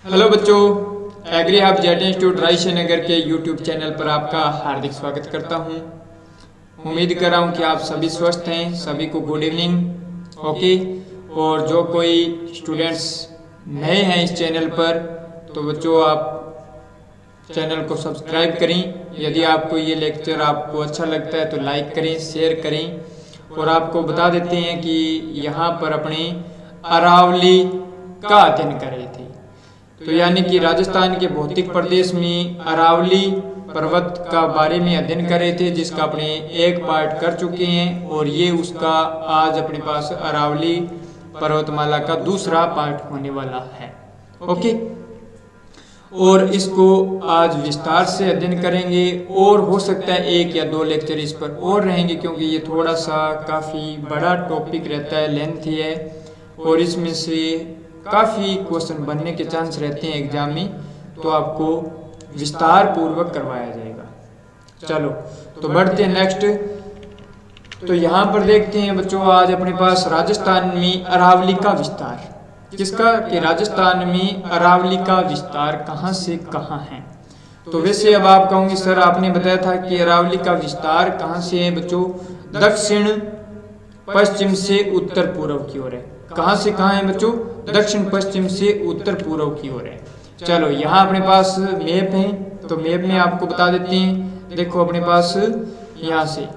Hello बच्चों, agree hub jet institute रायशनगर के YouTube channel पर आपका हार्दिक स्वागत करता हूं। उम्मीद कर रहा हूं कि आप सभी स्वस्थ हैं। सभी को गुड इवनिंग। ओके, और जो कोई स्टूडेंट्स नए हैं इस चैनल पर तो बच्चों आप चैनल को सब्सक्राइब करें। यदि आपको ये लेक्चर आपको अच्छा लगता है तो लाइक करें, शेयर करें। और आपको बता देते हैं कि यहाँ पर अपने अरावली का अध्ययन कर रहे थे। तो यानी कि राजस्थान के भौतिक प्रदेश में अरावली पर्वत का बारे में अध्ययन कर रहे थे, जिसका अपने एक पार्ट कर चुके हैं और ये उसका आज अपने पास अरावली पर्वतमाला का दूसरा पार्ट होने वाला है। ओके, और इसको आज विस्तार से अध्ययन करेंगे और हो सकता है एक या दो लेक्चर इस पर और रहेंगे, क्योंकि ये थोड़ा सा काफ़ी बड़ा टॉपिक रहता है, लेंथी है और इसमें से काफ़ी क्वेश्चन बनने के चांस रहते हैं एग्जाम में, तो आपको विस्तार पूर्वक करवाया जाएगा। चलो तो बढ़ते हैं नेक्स्ट। तो यहाँ पर देखते हैं बच्चों, आज अपने पास राजस्थान में अरावली का विस्तार किसका कि राजस्थान में अरावली का विस्तार कहाँ से कहाँ है। तो वैसे अब आप कहोगे सर आपने बताया था कि अरावली का विस्तार कहाँ से है बच्चों, दक्षिण पश्चिम से उत्तर पूर्व की ओर है। कहाँ से कहाँ है बच्चों, दक्षिण पश्चिम से उत्तर पूर्व की ओर है। चलो यहाँ अपने पास मैप है, तो मैप में आपको बता देते हैं। देखो अपने पास यहाँ से,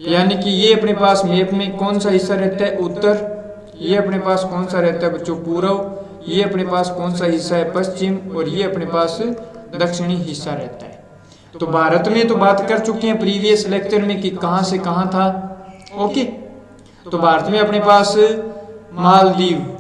यानी कि ये अपने पास मैप में कौन सा हिस्सा रहता है, उत्तर। ये अपने पास कौन सा रहता है बच्चों, पूर्व। ये अपने पास कौन सा हिस्सा है, पश्चिम। और ये अपने पास दक्षिणी हिस्सा रहता है। तो भारत में तो बात कर चुके हैं प्रीवियस लेक्चर में कि कहाँ से कहाँ था। ओके, तो भारत में अपने पास मालदीव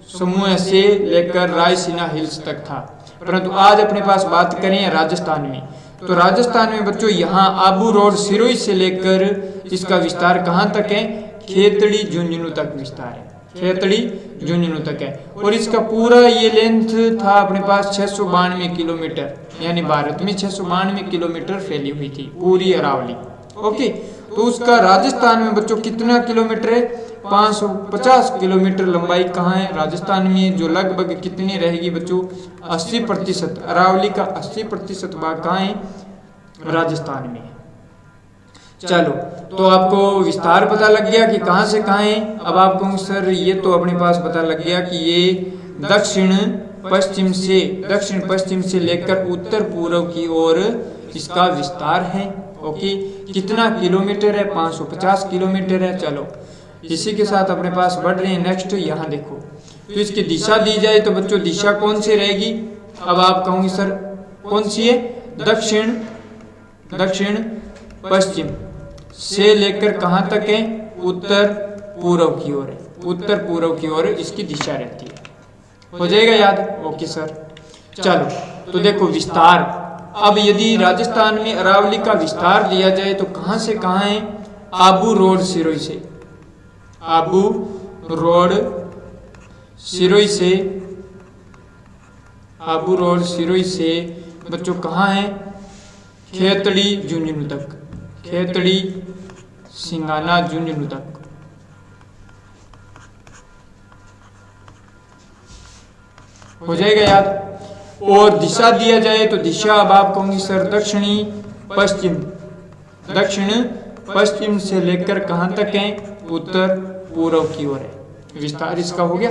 समूह से लेकर रायसीना हिल्स तक था, परंतु आज अपने पास बात करें राजस्थान में। तो राजस्थान में बच्चों यहाँ आबू रोड सिरोही से लेकर इसका विस्तार कहाँ तक है, खेतड़ी झुंझुनू तक विस्तार है, खेतड़ी झुंझुनू तक है। और इसका पूरा ये लेंथ था अपने पास 692 किलोमीटर, यानी भारत में 692 किलोमीटर फैली हुई थी पूरी अरावली। ओके, तो उसका राजस्थान में बच्चों कितना किलोमीटर है, 550 किलोमीटर लंबाई कहाँ है राजस्थान में, जो लगभग कितनी रहेगी बच्चों, 80%। अरावली का 80% भाग कहाँ है, राजस्थान में। चलो तो आपको विस्तार पता लग गया कि कहाँ से कहाँ है। अब आप कहोगे सर ये तो अपने पास पता लग गया कि ये दक्षिण पश्चिम से लेकर उत्तर पूर्व की ओर इसका विस्तार है। ओके, कितना किलोमीटर है, 550 किलोमीटर है। चलो इसी के साथ अपने पास बढ़ रहे हैं नेक्स्ट। यहाँ देखो, तो इसकी दिशा दी जाए तो बच्चों दिशा कौन सी रहेगी। अब आप कहोगे सर कौन सी है, दक्षिण पश्चिम से लेकर कहाँ तक है, उत्तर पूर्व की ओर है, उत्तर पूर्व की ओर इसकी दिशा रहती है। हो जाएगा याद। ओके सर, चलो तो देखो विस्तार। अब यदि राजस्थान में अरावली का विस्तार दिया जाए तो कहाँ से कहाँ है, आबू रोड सिरोही से, आबू रोड सिरोही से बच्चों कहाँ है, खेतड़ी झुंझुनू तक, खेतड़ी सिंगाना झुंझुनू तक। हो जाएगा याद। और दिशा दिया जाए तो दिशा अब आप कहोंगे सर दक्षिण पश्चिम से लेकर कहाँ तक है, उत्तर पूर्व की ओर है। विस्तार इसका हो गया।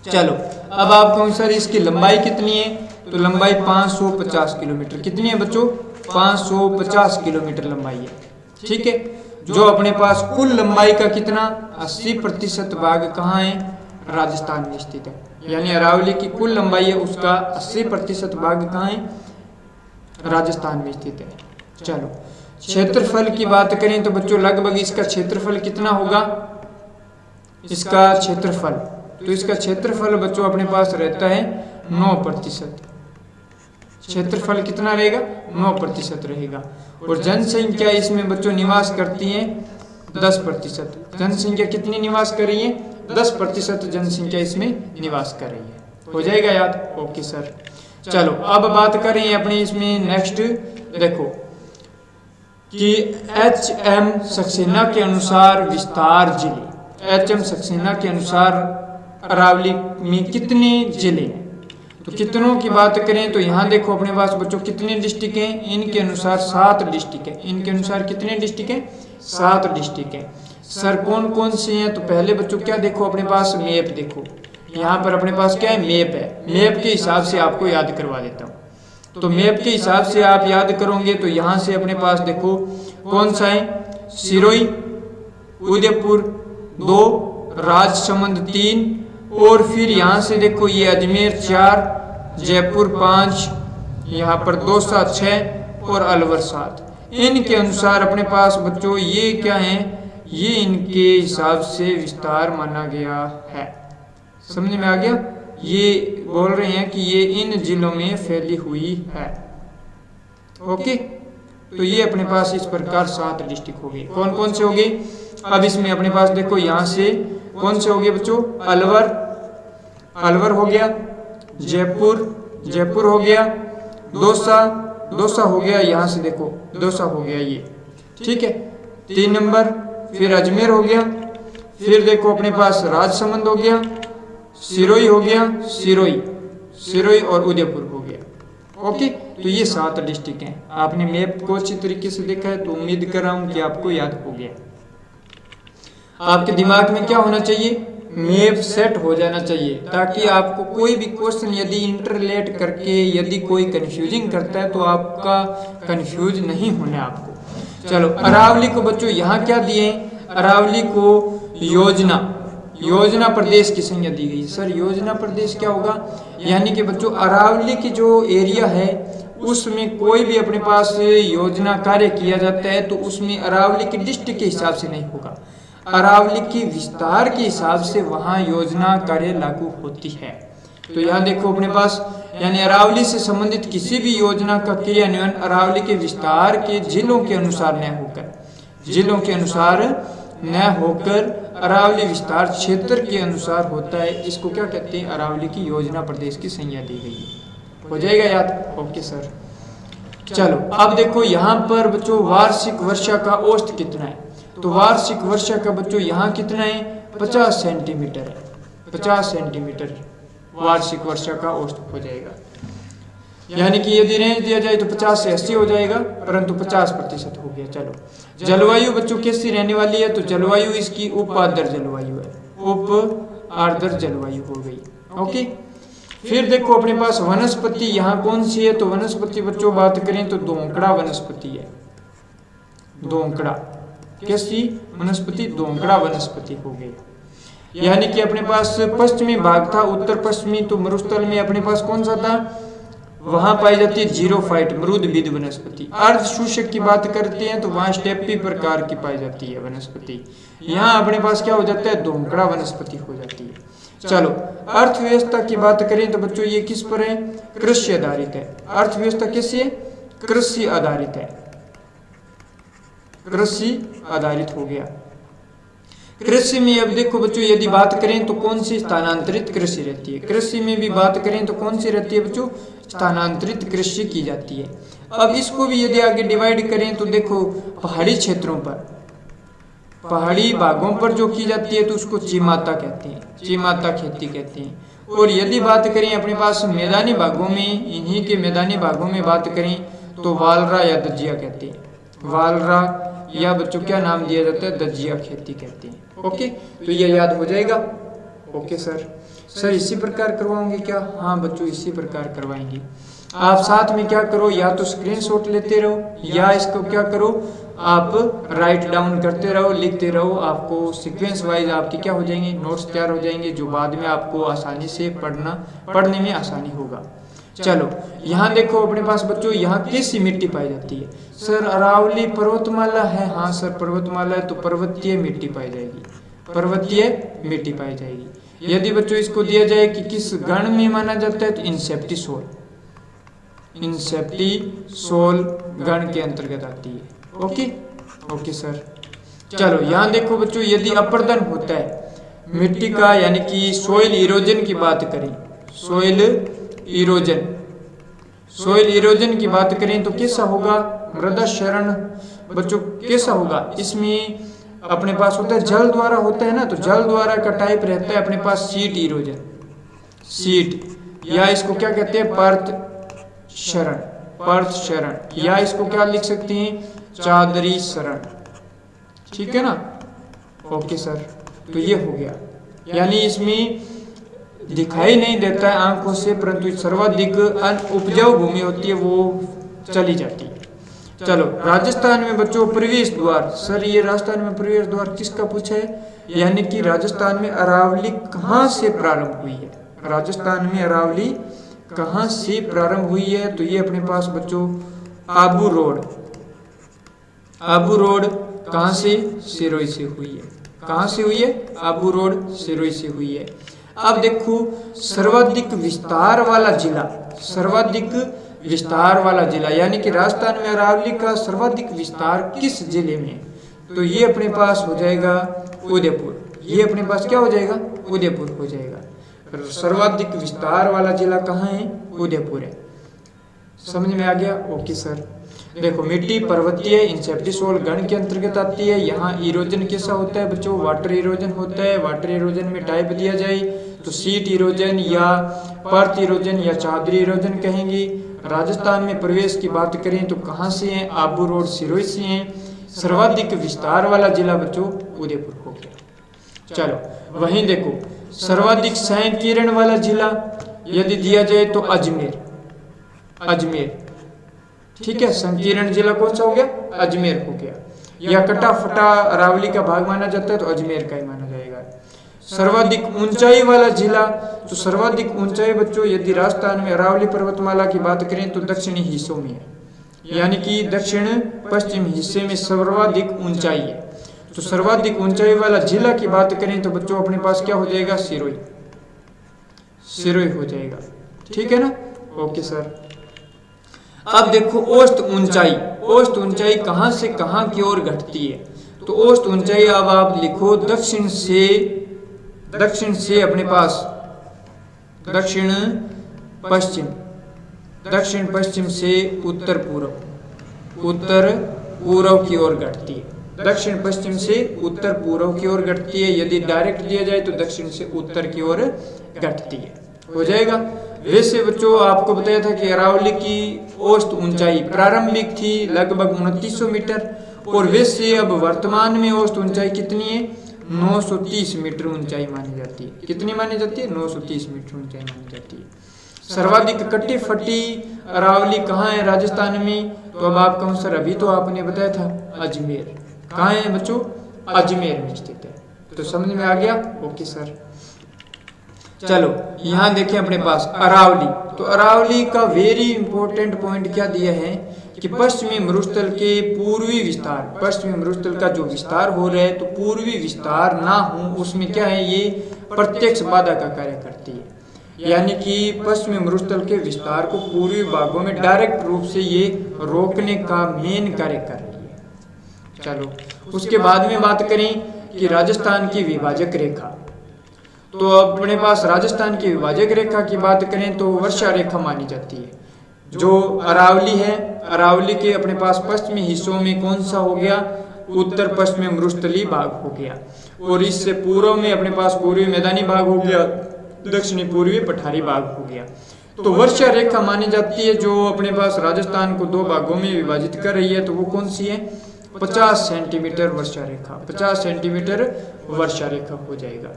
चलो अब आप कहोगे सर इसकी लंबाई कितनी है, तो लंबाई 550 किलोमीटर। कितनी है बच्चों, 550 किलोमीटर लंबाई है। ठीक है, जो अपने पास कुल लंबाई का कितना 80% भाग कहाँ है, राजस्थान में स्थित है। यानी अरावली की कुल लंबाई है उसका 80% भाग कहाँ है, राजस्थान में स्थित है। चलो क्षेत्रफल की बात करें तो बच्चों लगभग इसका क्षेत्रफल कितना होगा, इसका क्षेत्रफल, तो इसका क्षेत्रफल बच्चों अपने पास रहता है 9%। क्षेत्रफल कितना रहेगा, 9% रहेगा। और जनसंख्या इसमें बच्चों निवास करती है 10%। जनसंख्या कितनी निवास कर रही है, 10% जनसंख्या इसमें निवास कर रही है। हो जाएगा याद। ओके सर, चलो अब बात करें अपने इसमें नेक्स्ट। देखो कि HM सक्सेना के अनुसार विस्तार जिले, HM सक्सेना के अनुसार अरावली में कितने जिले हैं, तो कितनों की बात करें तो यहाँ देखो अपने पास बच्चों कितने डिस्ट्रिक्ट हैं, इनके अनुसार 7 डिस्ट्रिक्ट है। इनके अनुसार कितने डिस्ट्रिक्ट हैं, 7 डिस्ट्रिक्ट हैं। सर कौन कौन से हैं, तो पहले बच्चों क्या देखो अपने पास मैप देखो, यहाँ पर अपने पास क्या है, मैप है। मैप के हिसाब से आपको याद करवा देता हूँ। तो मैप के हिसाब से आप याद करोगे तो यहाँ से अपने पास देखो कौन सा है, सिरोही, उदयपुर 2, राजसमंद 3, और फिर यहाँ से देखो ये अजमेर 4, जयपुर 5, यहाँ पर दौसा 6 और अलवर 7। इनके अनुसार अपने पास बच्चों ये क्या है, ये इनके हिसाब से विस्तार माना गया है। समझ में आ गया, ये बोल रहे हैं कि ये इन जिलों में फैली हुई है। ओके, तो ये अपने पास इस प्रकार 7 डिस्ट्रिक्ट हो गए। कौन कौन से हो गए, अब इसमें अपने पास देखो यहाँ से कौन से हो गए बच्चों, अलवर हो गया, जयपुर हो गया, दौसा हो गया, यहाँ से देखो दौसा हो गया ये, ठीक है 3 नंबर। फिर अजमेर हो गया, फिर देखो अपने पास राजसमंद हो गया, सिरोही हो गया, सिरोही और उदयपुर हो गया। ओके, तो ये 7 डिस्ट्रिक्ट हैं। आपने मैप को अच्छी तरीके से देखा है तो उम्मीद कर रहा हूँ कि आपको याद हो गया। आपके दिमाग में क्या होना चाहिए, मैप सेट हो जाना चाहिए, ताकि आपको कोई भी क्वेश्चन यदि इंटरलेट करके यदि कोई कंफ्यूजिंग करता है तो आपका कंफ्यूज नहीं होना आपको। चलो, अरावली को बच्चों यहाँ क्या दिए, अरावली को योजना प्रदेश की संज्ञा दी गई। सर योजना प्रदेश क्या होगा, यानी कि बच्चों अरावली की जो एरिया है उसमें कोई भी अपने पास योजना कार्य किया जाता है तो उसमें अरावली के डिस्ट्रिक्ट के हिसाब से नहीं होगा, अरावली के विस्तार के हिसाब से वहाँ योजना कार्य लागू होती है। तो यहाँ देखो अपने पास, यानी अरावली से संबंधित किसी भी योजना का क्रियान्वयन अरावली के विस्तार के जिलों के अनुसार न होकर अरावली विस्तार क्षेत्र के अनुसार होता है। इसको क्या कहते हैं, अरावली की योजना प्रदेश की संज्ञा दी गई है। हो जाएगा याद, ओके सर। चलो अब देखो यहाँ पर बच्चों वार्षिक वर्षा का औसत कितना है, तो वार्षिक वर्षा का बच्चों यहाँ कितना है, 50 सेंटीमीटर है। 50 सेंटीमीटर वार्षिक वर्षा का औसत हो जाएगा, यानी कि यदि रेंज दिया जाए तो 50 से 80 हो जाएगा, परंतु 50% हो गया। चलो, जलवायु बच्चों कैसी रहने वाली है, तो जलवायु इसकी उप आर्द्र जलवायु है, उप आर्द्र जलवायु हो गई। ओके, फिर देखो अपने पास वनस्पति यहाँ कौन सी है, तो वनस्पति बच्चों बात करें तो दोंकड़ा वनस्पति है। दोंकड़ा कैसी वनस्पति, दोंकड़ा वनस्पति हो गई, यानी कि अपने पास पश्चिमी भाग था, उत्तर पश्चिमी, तो मरुस्थल में अपने पास कौन सा था, वहां पाई जाती है जीरोफाइट मृदविद वनस्पति। अर्ध शूषक की बात करते हैं तो वहां स्टेपी प्रकार की पाई जाती है वनस्पति। यहाँ अपने पास क्या हो जाता है, दोंकड़ा वनस्पति हो जाती है। चलो, अर्थव्यवस्था की बात करें तो बच्चों ये किस पर है, कृषि आधारित है। अर्थव्यवस्था कैसी है, कृषि आधारित है, कृषि आधारित हो गया। कृषि में अब देखो बच्चों यदि बात करें तो कौन सी स्थानांतरित कृषि रहती है, कृषि में भी बात करें तो कौन सी रहती है बच्चों, स्थानांतरित कृषि की जाती है। अब इसको भी यदि आगे डिवाइड करें तो देखो पहाड़ी क्षेत्रों पर, पहाड़ी भागों पर जो की जाती है तो उसको चिमाता कहते हैं, चिमाता खेती कहते हैं। और यदि बात करें अपने पास मैदानी भागों में, इन्हीं के मैदानी भागों में बात करें तो वालरा या दजिया कहते हैं, वालरा या बच्चों क्या नाम दिया जाता है, दजिया खेती कहते हैं। ओके, तो ये याद हो जाएगा। ओके सर इसी प्रकार करवाओगे क्या, हाँ बच्चों इसी प्रकार करवाएंगे। आप साथ में क्या करो, या तो स्क्रीनशॉट लेते रहो या इसको क्या करो, आप राइट डाउन करते रहो, लिखते रहो। आपको सीक्वेंस वाइज आपके क्या हो जाएंगे, नोट्स तैयार हो जाएंगे, जो बाद में आपको आसानी से पढ़ने में आसानी होगा। चलो, यहाँ देखो अपने पास बच्चों यहाँ कैसी मिट्टी पाई जाती है, सर अरावली पर्वतमाला है, हाँ सर पर्वतमाला है तो पर्वतीय मिट्टी पाई जाएगी, पर्वतीय मिट्टी पाई जाएगी। यदि बच्चों इसको दिया जाए कि किस गण में माना जाता है तो इंसेप्टिसोल, इंसेप्टिसोल गण के अंतर्गत आती है। Okay sir. चलो यहाँ देखो बच्चों यदि अपर्दन होता है मिट्टी का, यानी कि सोइल इरोजन की बात करें, सोइल इरोजन की बात करें तो कैसा होगा, मृदा क्षरण बच्चों कैसा होगा, इसमें अपने पास होता है जल द्वारा होता है ना, तो जल द्वारा का टाइप रहता है अपने पास सीट इरोजन, सीट या इसको क्या कहते हैं पर्त शरण, या इसको क्या लिख सकते हैं चादरी शरण। ठीक है ना, ओके सर। तो ये हो गया, यानी इसमें दिखाई नहीं देता है आंखों से, परंतु सर्वाधिक उपजाऊ भूमि होती है वो चली जाती है। चलो, राजस्थान में बच्चों प्रवेश द्वार, सर ये राजस्थान में प्रवेश द्वार किसका पूछा है, यानी कि राजस्थान में अरावली कहाँ से प्रारंभ हुई है, राजस्थान में अरावली कहाँ से प्रारंभ हुई है। तो ये अपने पास बच्चों आबू रोड कहाँ से, सिरोही से हुई है। कहाँ से हुई है, आबू रोड सिरोही से हुई है। अब देखो सर्वाधिक विस्तार वाला जिला, यानी कि राजस्थान में अरावली का सर्वाधिक विस्तार किस जिले में, तो ये अपने पास हो जाएगा उदयपुर। ये अपने पास क्या हो जाएगा, उदयपुर हो जाएगा। सर्वाधिक विस्तार वाला जिला कहाँ है, उदयपुर है। समझ में आ गया, ओके सर। देखो मिट्टी पर्वतीय इंसेप्टिसोल गण के अंतर्गत आती है। यहाँ इरोजन कैसा होता है बच्चों, वाटर इरोजन होता है। वाटर इरोजन में टाइप दिया जाए तो सीट इरोजन या पर्थ इरोजन या चादरी इरोजन कहेंगे। राजस्थान में प्रवेश की बात करें तो कहाँ से हैं, आबू रोड सिरोही से हैं। सर्वाधिक विस्तार वाला जिला बच्चों उदयपुर हो गया। चलो वहीं देखो सर्वाधिक संकीर्ण वाला जिला यदि दिया जाए तो अजमेर। ठीक है, संकीर्ण जिला कौन सा हो गया, अजमेर हो गया। या कटा फटा अरावली का भाग माना जाता है तो अजमेर का ही माना जाएगा। सर्वाधिक ऊंचाई वाला जिला, तो सर्वाधिक ऊंचाई बच्चों यदि राजस्थान में अरावली पर्वतमाला की बात करें तो दक्षिणी हिस्सों में है, यानी कि दक्षिण पश्चिम हिस्से में सर्वाधिक ऊंचाई है। तो सर्वाधिक ऊंचाई वाला जिला की बात करें तो बच्चों अपने पास क्या हो जाएगा, सिरोही हो जाएगा। ठीक है ना, ओके सर। अब देखो औसत ऊंचाई कहां से कहां की ओर घटती है, तो औसत ऊंचाई अब आप लिखो दक्षिण से अपने पास दक्षिण पश्चिम से उत्तर पूर्व की ओर घटती है। दक्षिण पश्चिम से उत्तर पूर्व की ओर घटती है। यदि डायरेक्ट दिया जाए तो दक्षिण से उत्तर की ओर घटती है, हो जाएगा। वैसे बच्चों आपको बताया था कि अरावली की औसत ऊंचाई प्रारंभिक थी लगभग 2900 मीटर, और वैसे अब वर्तमान में औसत ऊंचाई कितनी है, 930 मीटर ऊंचाई मानी जाती है। कितनी मानी जाती है, 930 मीटर ऊंचाई मानी जाती है। सर्वाधिक कटी फटी अरावली कहाँ है राजस्थान में, तो अब आप कहूँ सर अभी तो आपने बताया था अजमेर। कहाँ है बच्चों, अजमेर में स्थित है। तो समझ में आ गया, ओके सर। चलो यहाँ देखें अपने पास अरावली, तो अरावली का वेरी इंपॉर्टेंट पॉइंट क्या दिया है कि पश्चिमी मरुस्थल के पूर्वी विस्तार, पश्चिमी मरुस्थल का जो विस्तार हो रहा है तो पूर्वी विस्तार ना हो उसमें क्या है, ये प्रत्यक्ष बाधा का कार्य करती है। यानी कि पश्चिमी मरुस्थल के विस्तार को पूर्वी भागों में डायरेक्ट रूप से ये रोकने का मेन कार्य कर रही है। चलो उसके बाद में बात करें कि राजस्थान की विभाजक रेखा, तो अपने पास राजस्थान की विभाजक रेखा की बात करें तो वर्षा रेखा मानी जाती है। जो अरावली है, अरावली के अपने पास पश्चिमी हिस्सों में कौन सा हो गया, उत्तर पश्चिमी मरुस्थलीय भाग हो गया, और इससे पूर्व में अपने पास पूर्वी मैदानी भाग हो गया, दक्षिणी पूर्वी पठारी भाग हो गया। तो वर्षा रेखा मानी जाती है जो अपने पास राजस्थान को दो भागों में विभाजित कर रही है। तो वो कौन सी है, 50 सेंटीमीटर वर्षा रेखा, 50 सेंटीमीटर वर्षा रेखा हो जाएगा।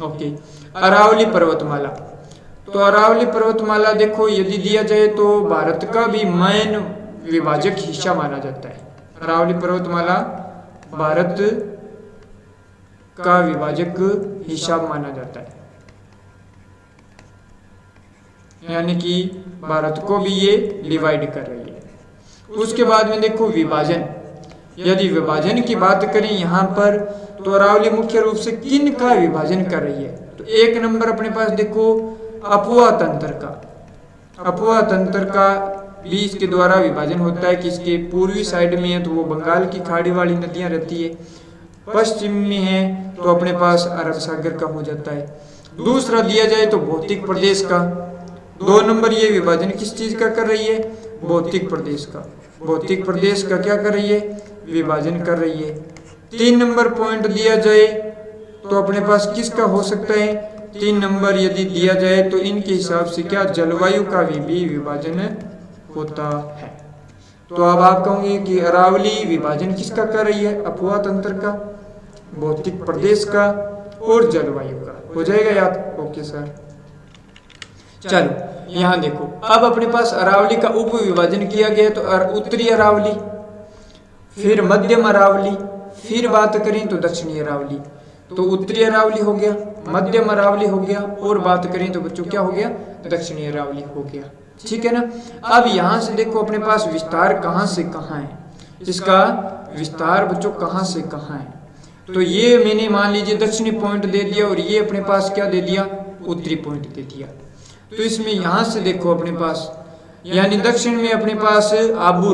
ओके, अरावली पर्वतमाला, तो अरावली पर्वतमाला देखो यदि दिया जाए तो भारत का भी मेन विभाजक हिस्सा माना जाता है। अरावली पर्वतमाला भारत का विभाजक हिस्सा माना जाता है, यानी कि भारत को भी ये डिवाइड कर रही है। उसके बाद में देखो विभाजन, यदि विभाजन की बात करें यहाँ पर तो अरावली मुख्य रूप से किन का विभाजन कर रही है, तो एक नंबर अपने पास देखो अपुआ तंत्र का भी इसके द्वारा विभाजन होता है कि इसके पूर्वी साइड में है तो वो बंगाल की खाड़ी वाली नदियां रहती है, पश्चिम में है तो अपने पास अरब सागर का हो जाता है। दूसरा दिया जाए तो भौतिक प्रदेश का, 2 नंबर ये विभाजन किस चीज का कर रही है, भौतिक प्रदेश का, भौतिक प्रदेश का क्या कर रही है, विभाजन कर रही है। 3 नंबर पॉइंट दिया जाए तो अपने पास किसका हो सकता है, 3 नंबर यदि दिया जाए तो इनके हिसाब से क्या जलवायु का भी विभाजन होता है। तो अब आप कहोगे कि अरावली विभाजन किसका कर रही है? अफवाह तंत्र का, भौतिक प्रदेश का और जलवायु का। हो जाएगा याद? Okay sir. चलो यहाँ देखो, अब अपने पास अरावली का उप विभाजन किया गया तो उत्तरी अरावली, फिर मध्यम अरावली, फिर बात करें तो दक्षिणी अरावली। तो उत्तरी अरावली हो गया, मध्यम अरावली हो गया और बात करें तो बच्चों क्या हो गया? दक्षिणी अरावली हो गया। ठीक है ना। अब यहां से देखो अपने पास विस्तार कहां से कहां है, इसका विस्तार बच्चों कहां से कहां है। तो ये मैंने मान लीजिए दक्षिणी पॉइंट दे दिया और ये अपने पास क्या दे दिया? उत्तरी पॉइंट दे दिया। तो इसमें यहां से देखो अपने पास, यानी दक्षिण में अपने पास आबू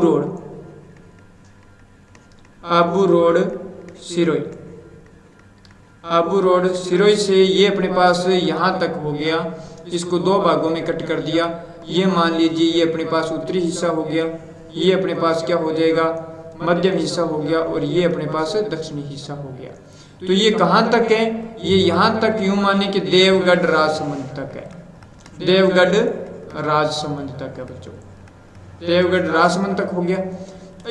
रोड सिरोई, आबू रोड सिरोई से ये अपने पास यहां तक हो गया। इसको 2 भागों में कट कर दिया। ये मान लीजिए ये अपने पास उत्तरी हिस्सा हो गया, ये अपने पास क्या हो जाएगा? मध्यम हिस्सा हो गया और ये अपने पास दक्षिणी हिस्सा हो गया। तो ये कहां तक है? ये यहां तक यूं माने कि देवगढ़ राजसमंद तक है, देवगढ़ राजसमंद तक है बच्चों, देवगढ़ राजसमंद तक हो गया।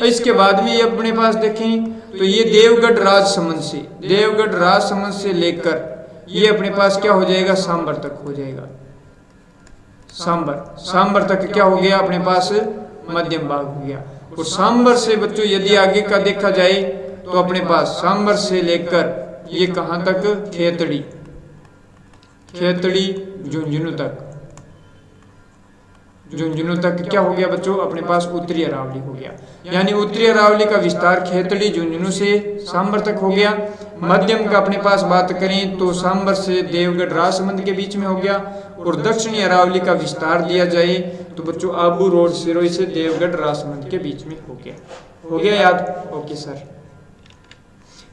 इसके बाद में ये अपने पास देखें तो ये देवगढ़ राजसमंद से लेकर ये अपने पास क्या हो जाएगा? सांबर तक हो जाएगा। सांबर तक क्या हो गया? अपने पास मध्यम भाग हो गया। और सांबर से बच्चों यदि आगे का देखा जाए तो अपने पास सांबर से लेकर ये कहां तक? खेतड़ी झुंझुनू तक क्या हो गया बच्चों? अपने पास उत्तरी अरावली हो गया। यानी उत्तरी अरावली का विस्तार खेतड़ी झुंझुनू से सांबर तक हो गया। मध्यम का अपने पास बात करें तो सांबर से देवगढ़ राजसमंद के बीच में हो गया। और दक्षिणी अरावली का विस्तार दिया जाए तो बच्चों आबू रोड सिरोई से देवगढ़ राजसमंद के बीच में हो गया याद? Okay sir.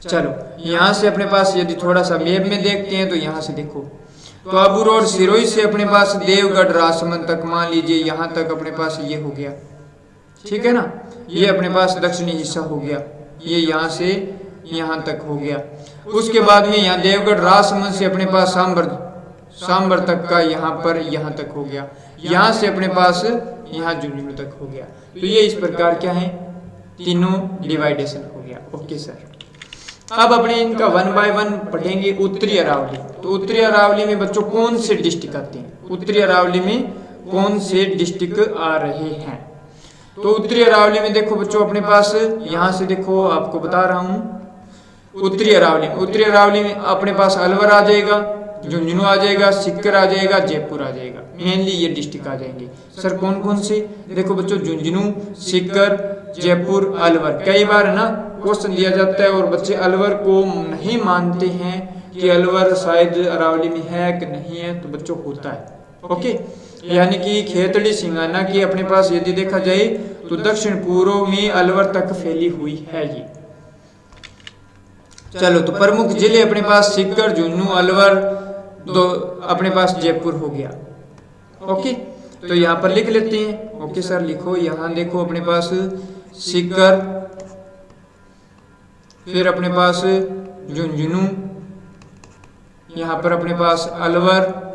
चलो यहां से अपने पास यदि थोड़ा सा मैप में देखते हैं तो यहां से देखो तो आबू रोड सिरोई से अपने पास देवगढ़ राजसमंद तक मान लीजिए यहां तक अपने पास ये हो गया। ठीक है ना। ये अपने पास दक्षिणी हिस्सा हो गया, ये यहां से यहां तक हो गया। उसके बाद में यहाँ देवगढ़ राजसमंद से अपने पास सांबर तक का यहाँ तक हो गया। यहां से अपने पास यहाँ झुंझुनू तक हो गया। तो ये इस प्रकार क्या है? तीनों डिवाइडेशन हो गया। Okay sir. अब अपने इनका 1 बाय 1 पढ़ेंगे। उत्तरी अरावली, तो उत्तरी अरावली में बच्चों कौन से डिस्ट्रिक्ट आते हैं? उत्तरी अरावली में कौन से डिस्ट्रिक्ट आ रहे हैं? तो उत्तरी अरावली में देखो बच्चों अपने पास यहां से देखो, आपको बता रहा हूं उत्तरी अरावली में अपने पास अलवर आ जाएगा, झुंझुनू आ जाएगा, सीकर आ जाएगा, जयपुर आ जाएगा। मेनली ये डिस्ट्रिक्ट आ जाएंगे। सर कौन कौन से? देखो बच्चों झुंझुनू, सीकर, जयपुर, अलवर। कई बार है ना क्वेश्चन दिया जाता है और बच्चे अलवर को नहीं मानते हैं कि अलवर शायद अरावली में है कि नहीं है, तो बच्चों होता है। ओके, यानी कि खेतड़ी सिंगाना की अपने पास यदि देखा जाए तो दक्षिण पूर्व में अलवर तक फैली हुई है ये। चलो तो प्रमुख जिले अपने पास सीकर, झुंझुनू, अलवर, दो अपने पास जयपुर हो गया। ओके, तो यहाँ पर लिख लेते हैं। ओके सर लिखो। यहाँ देखो अपने पास सीकर, फिर अपने पास झुंझुनू, यहाँ पर अपने पास अलवर,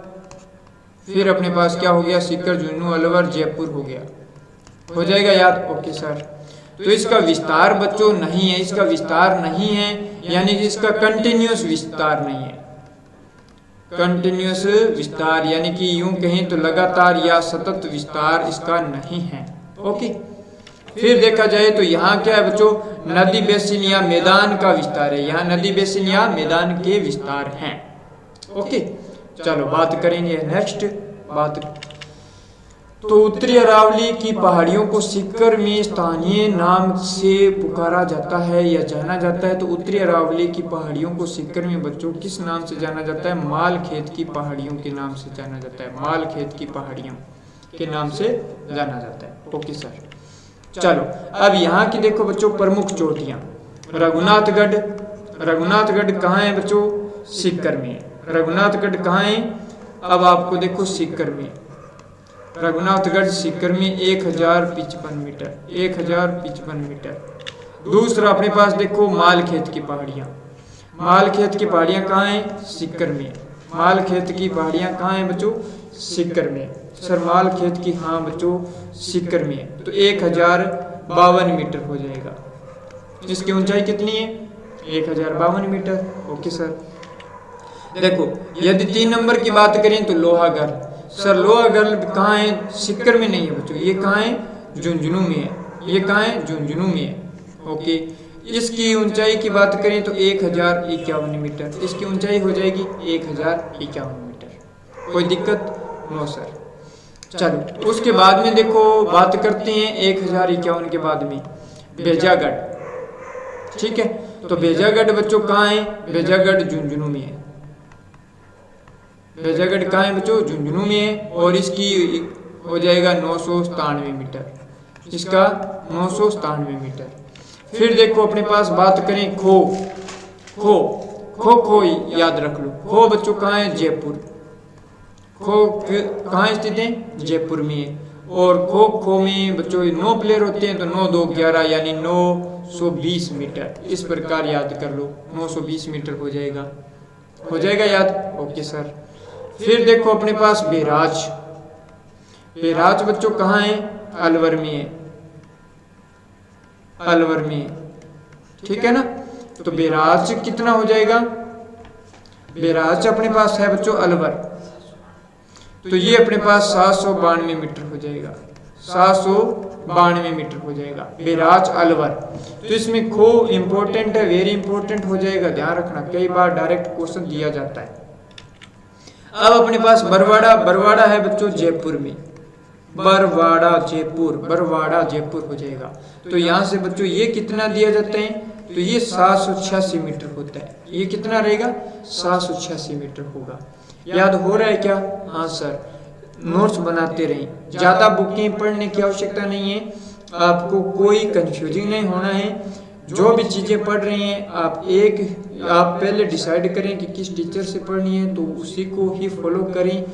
फिर अपने पास क्या हो गया? सीकर, झुंझुनू, अलवर, जयपुर हो गया। हो जाएगा याद? Okay sir. तो इसका विस्तार बच्चों नहीं है, इसका विस्तार नहीं है, यानी कि इसका कंटिन्यूअस विस्तार नहीं है। कंटिन्यूअस विस्तार यानी कि यूं कहें तो लगातार या सतत विस्तार इसका नहीं है। ओके, फिर देखा जाए तो यहाँ क्या है बच्चों? नदी बेसिन या मैदान का विस्तार है। यहाँ नदी बेसिन या मैदान के विस्तार हैं। ओके, चलो बात करेंगे नेक्स्ट बात। तो उत्तरी अरावली की पहाड़ियों को सीकर में स्थानीय नाम से पुकारा जाता है या जाना जाता है। तो उत्तरी अरावली की पहाड़ियों को सीकर में बच्चों किस नाम से जाना जाता है? माल खेत की पहाड़ियों के नाम से जाना जाता है। माल खेत की पहाड़ियों के नाम से जाना जाता है। Okay sir. चलो अब यहाँ की देखो बच्चों प्रमुख चोटियां। रघुनाथगढ़, रघुनाथगढ़ कहाँ है बच्चों? सीकर में। रघुनाथगढ़ कहाँ है? अब आपको देखो सीकर में। रघुनाथगढ़ सीकर में 1055 मीटर, 1055 मीटर। दूसरा अपने पास देखो मालखेत की पहाड़ियां। मालखेत की पहाड़ियां कहाँ हैं? सीकर में। माल खेत की पहाड़ियाँ कहाँ हैं बच्चों? सीकर में। सर माल खेत की, हाँ बच्चों सीकर में है। तो 1052 मीटर हो जाएगा। इसकी ऊंचाई कितनी है? 1052 मीटर। Okay sir. देखो यदि 3 नंबर की बात करें तो लोहागढ़। सर लोहागढ़ कहाँ है? सीकर में नहीं है बच्चों, ये कहाँ है? झुंझुनू में है। ये कहाँ है? झुंझुनू में है। ओके। इसकी ऊंचाई की बात करें तो 1051 मीटर। इसकी ऊंचाई हो जाएगी 1051 मीटर। कोई दिक्कत? No sir. चलो उसके बाद में देखो बात करते हैं 1051 के बाद में भेजागढ़। ठीक है, तो भेजागढ़ बच्चों कहाँ है? भेजागढ़ झुंझुनू में है। भेजागढ़ कहाँ है बच्चों? झुंझुनू में है। और इसकी हो जाएगा 997 मीटर। इसका 997 मीटर। फिर देखो अपने पास बात करें खो। खो खो खो याद रख लो। खो बच्चों कहाँ है? जयपुर। खो कहाँ स्थित है? जयपुर में है। और खो खो में बच्चों 9 प्लेयर होते हैं, तो 9 2 11 यानी 920 मीटर। इस प्रकार याद कर लो, 920 मीटर हो जाएगा। हो जाएगा याद? Okay sir. फिर देखो अपने पास बैराज। बैराज बच्चों कहाँ है? अलवर में है। अलवर में है, ठीक है ना। तो बैराज कितना हो जाएगा? बैराज अपने पास है बच्चों अलवर, तो ये अपने पास 792 मीटर हो जाएगा। 792 मीटर हो जाएगा बैराज अलवर। तो इसमें खो इंपॉर्टेंट है, वेरी इंपॉर्टेंट हो जाएगा, ध्यान रखना, कई बार डायरेक्ट क्वेश्चन दिया जाता है। अब अपने पास बरवाड़ा। बरवाड़ा है बच्चों जयपुर में। बरवाड़ा जयपुर, बरवाड़ा जयपुर हो जाएगा। तो यहाँ से बच्चों ये कितना दिया जाता है? तो ये 786 मीटर होता है। ये कितना रहेगा? 786 मीटर होगा। याद हो रहा है क्या? हाँ सर। नोट्स बनाते रहें, ज़्यादा बुकें पढ़ने की आवश्यकता नहीं है, आपको कोई कंफ्यूजिंग नहीं होना है। जो भी चीज़ें पढ़ रही हैं आप पहले डिसाइड करें कि किस टीचर से पढ़नी है, तो उसी को ही फॉलो करें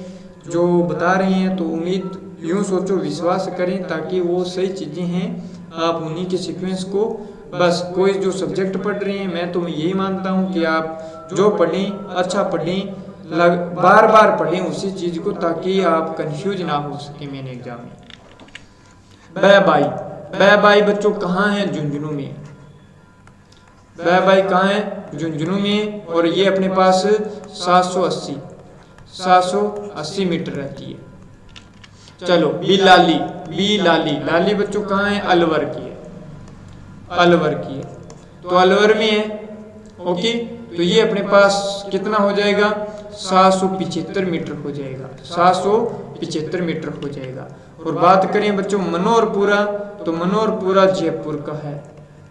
जो बता रहे हैं। तो उम्मीद यूँ सोचो, विश्वास करें, ताकि वो सही चीज़ें हैं, आप उन्हीं के सीक्वेंस को, बस कोई जो सब्जेक्ट पढ़ रहे हैं, मैं तो यही मानता हूँ कि आप जो पढ़ें अच्छा पढ़ें, बार बार पढ़ें उसी चीज़ को, ताकि आप कंफ्यूज ना हो सके मेन एग्जाम में। बैबाई। बैबाई बच्चों कहाँ है? झुंझुनू में। बैबाई कहाँ है? झुंझुनू में। और ये अपने पास 780 मीटर रहती है। चलो बिलाली। बिलाली, लाली बच्चों कहाँ है? अलवर की है। अलवर की है, तो अलवर में है। ओके, तो ये अपने पास कितना हो जाएगा? 775 मीटर हो जाएगा। 775 मीटर हो जाएगा। और बात करें बच्चों मनोहरपुरा, तो मनोहरपुरा जयपुर का है।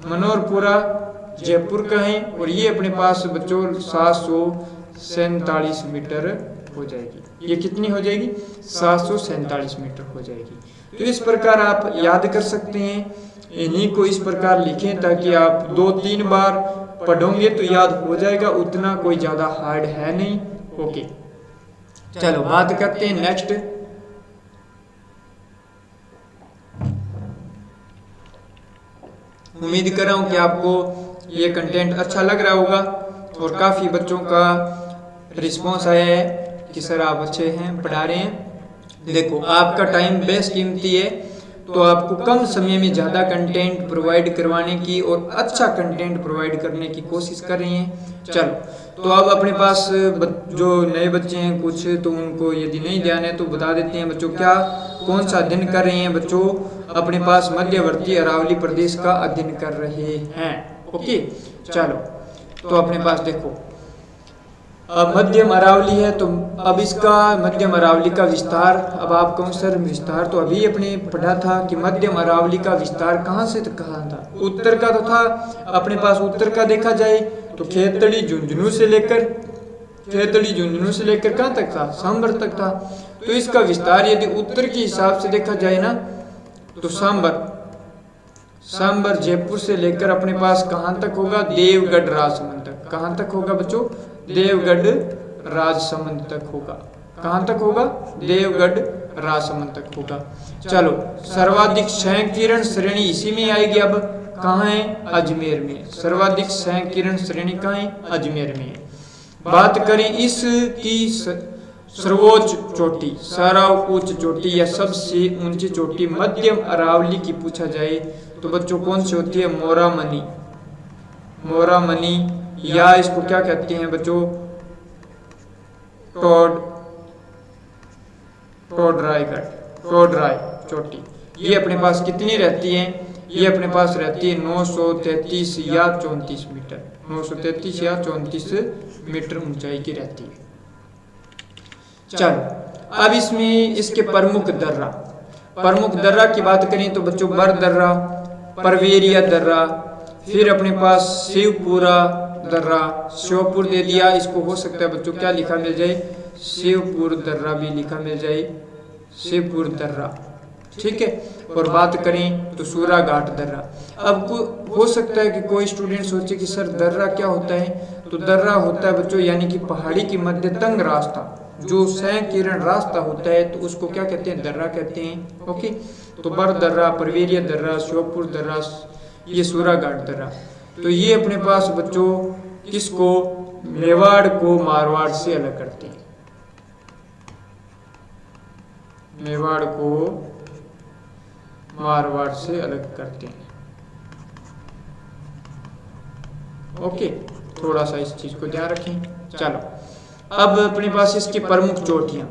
मनोहरपुरा जयपुर का है, और ये अपने पास बच्चों 747 मीटर हो जाएगी। ये कितनी हो जाएगी? 747 मीटर हो जाएगी। तो इस प्रकार आप याद कर सकते हैं, इन्हीं को इस प्रकार लिखें, ताकि आप 2-3 बार पढ़ोगे तो याद हो जाएगा, उतना कोई ज़्यादा हार्ड है नहीं। ओके, चलो बात करते हैं नेक्स्ट। उम्मीद कर रहा हूँ कि आपको ये कंटेंट अच्छा लग रहा होगा, और काफ़ी बच्चों का रिस्पॉन्स आया है कि सर आप अच्छे हैं, पढ़ा रहे हैं। देखो आपका टाइम बेस्ट कीमती है, तो आपको कम समय में ज़्यादा कंटेंट प्रोवाइड करवाने की और अच्छा कंटेंट प्रोवाइड करने की कोशिश कर रही हैं। चलो, तो अब अपने पास जो नए बच्चे हैं कुछ, तो उनको यदि नहीं ध्यान है तो बता देते हैं बच्चों, क्या कौन सा अध्ययन कर रहे हैं बच्चों? अपने पास मध्यवर्ती अरावली प्रदेश का अध्ययन कर रहे हैं। ओके, चलो, तो अपने पास देखो अब मध्यम अरावली है, तो अब इसका मध्यम अरावली का विस्तार, अब आप कौन सर विस्तार, तो अभी अपने पढ़ा था कि मध्यम अरावली का विस्तार कहाँ से कहाँ था? उत्तर का तो था। अपने पास उत्तर का देखा जाए तो खेतड़ी झुंझुनू से लेकर कहाँ तक था? सांबर तक था। तो इसका विस्तार यदि उत्तर के हिसाब से देखा जाए ना, तो सांबर जयपुर से लेकर अपने पास कहाँ तक होगा? देवगढ़ राजसमंद तक। कहाँ तक होगा बच्चों? देवगढ़ राजसमंद तक होगा। कहाँ तक होगा? देवगढ़ राजसमंद तक होगा। चलो, सर्वाधिक संकीर्ण श्रेणी इसी में आएगी। अब कहाँ है? अजमेर में। सर्वाधिक संकीर्ण श्रेणी कहाँ है? अजमेर में। बात करें इसकी सर्वोच्च चोटी, सर्वोच्च चोटी या सबसे ऊंची चोटी मध्यम अरावली की पूछा जाए तो बच्चों कौन सी होती है? मोरामनी। मोरामनी या इसको क्या कहते हैं बच्चों? टोडराय चोटी। ये अपने पास कितनी रहती है? ये अपने पास रहती है 933 या 34 मीटर, 933 या 34 मीटर ऊंचाई की रहती है। चलो अब इसमें इसके प्रमुख दर्रा की बात करें तो बच्चों बर दर्रा, परवेरिया दर्रा, फिर अपने पास शिवपुरा दर्रा, शिवपुर दे दिया, इसको हो सकता है बच्चों क्या लिखा मिल जाए? शिवपुर दर्रा भी लिखा मिल जाए, शिवपुर दर्रा, ठीक है। और बात करें तो सूरा घाट दर्रा। अब हो सकता है कि कोई स्टूडेंट सोचे कि सर दर्रा क्या होता है? तो दर्रा होता है बच्चों यानी कि पहाड़ी की मध्य तंग रास्ता, जो संकीर्ण रास्ता होता है, तो उसको क्या कहते हैं? दर्रा कहते हैं। ओके, तो बर दर्रा, परवेरिया दर्रा, शिवपुर दर्रा, ये सूरा घाट दर्रा। तो ये अपने पास बच्चों किसको? मेवाड़ को मारवाड़ से अलग करते हैं, मेवाड़ को मारवाड़ से अलग करते हैं। ओके, थोड़ा सा इस चीज को ध्यान रखें। चलो अब अपने पास इसकी प्रमुख चोटियां,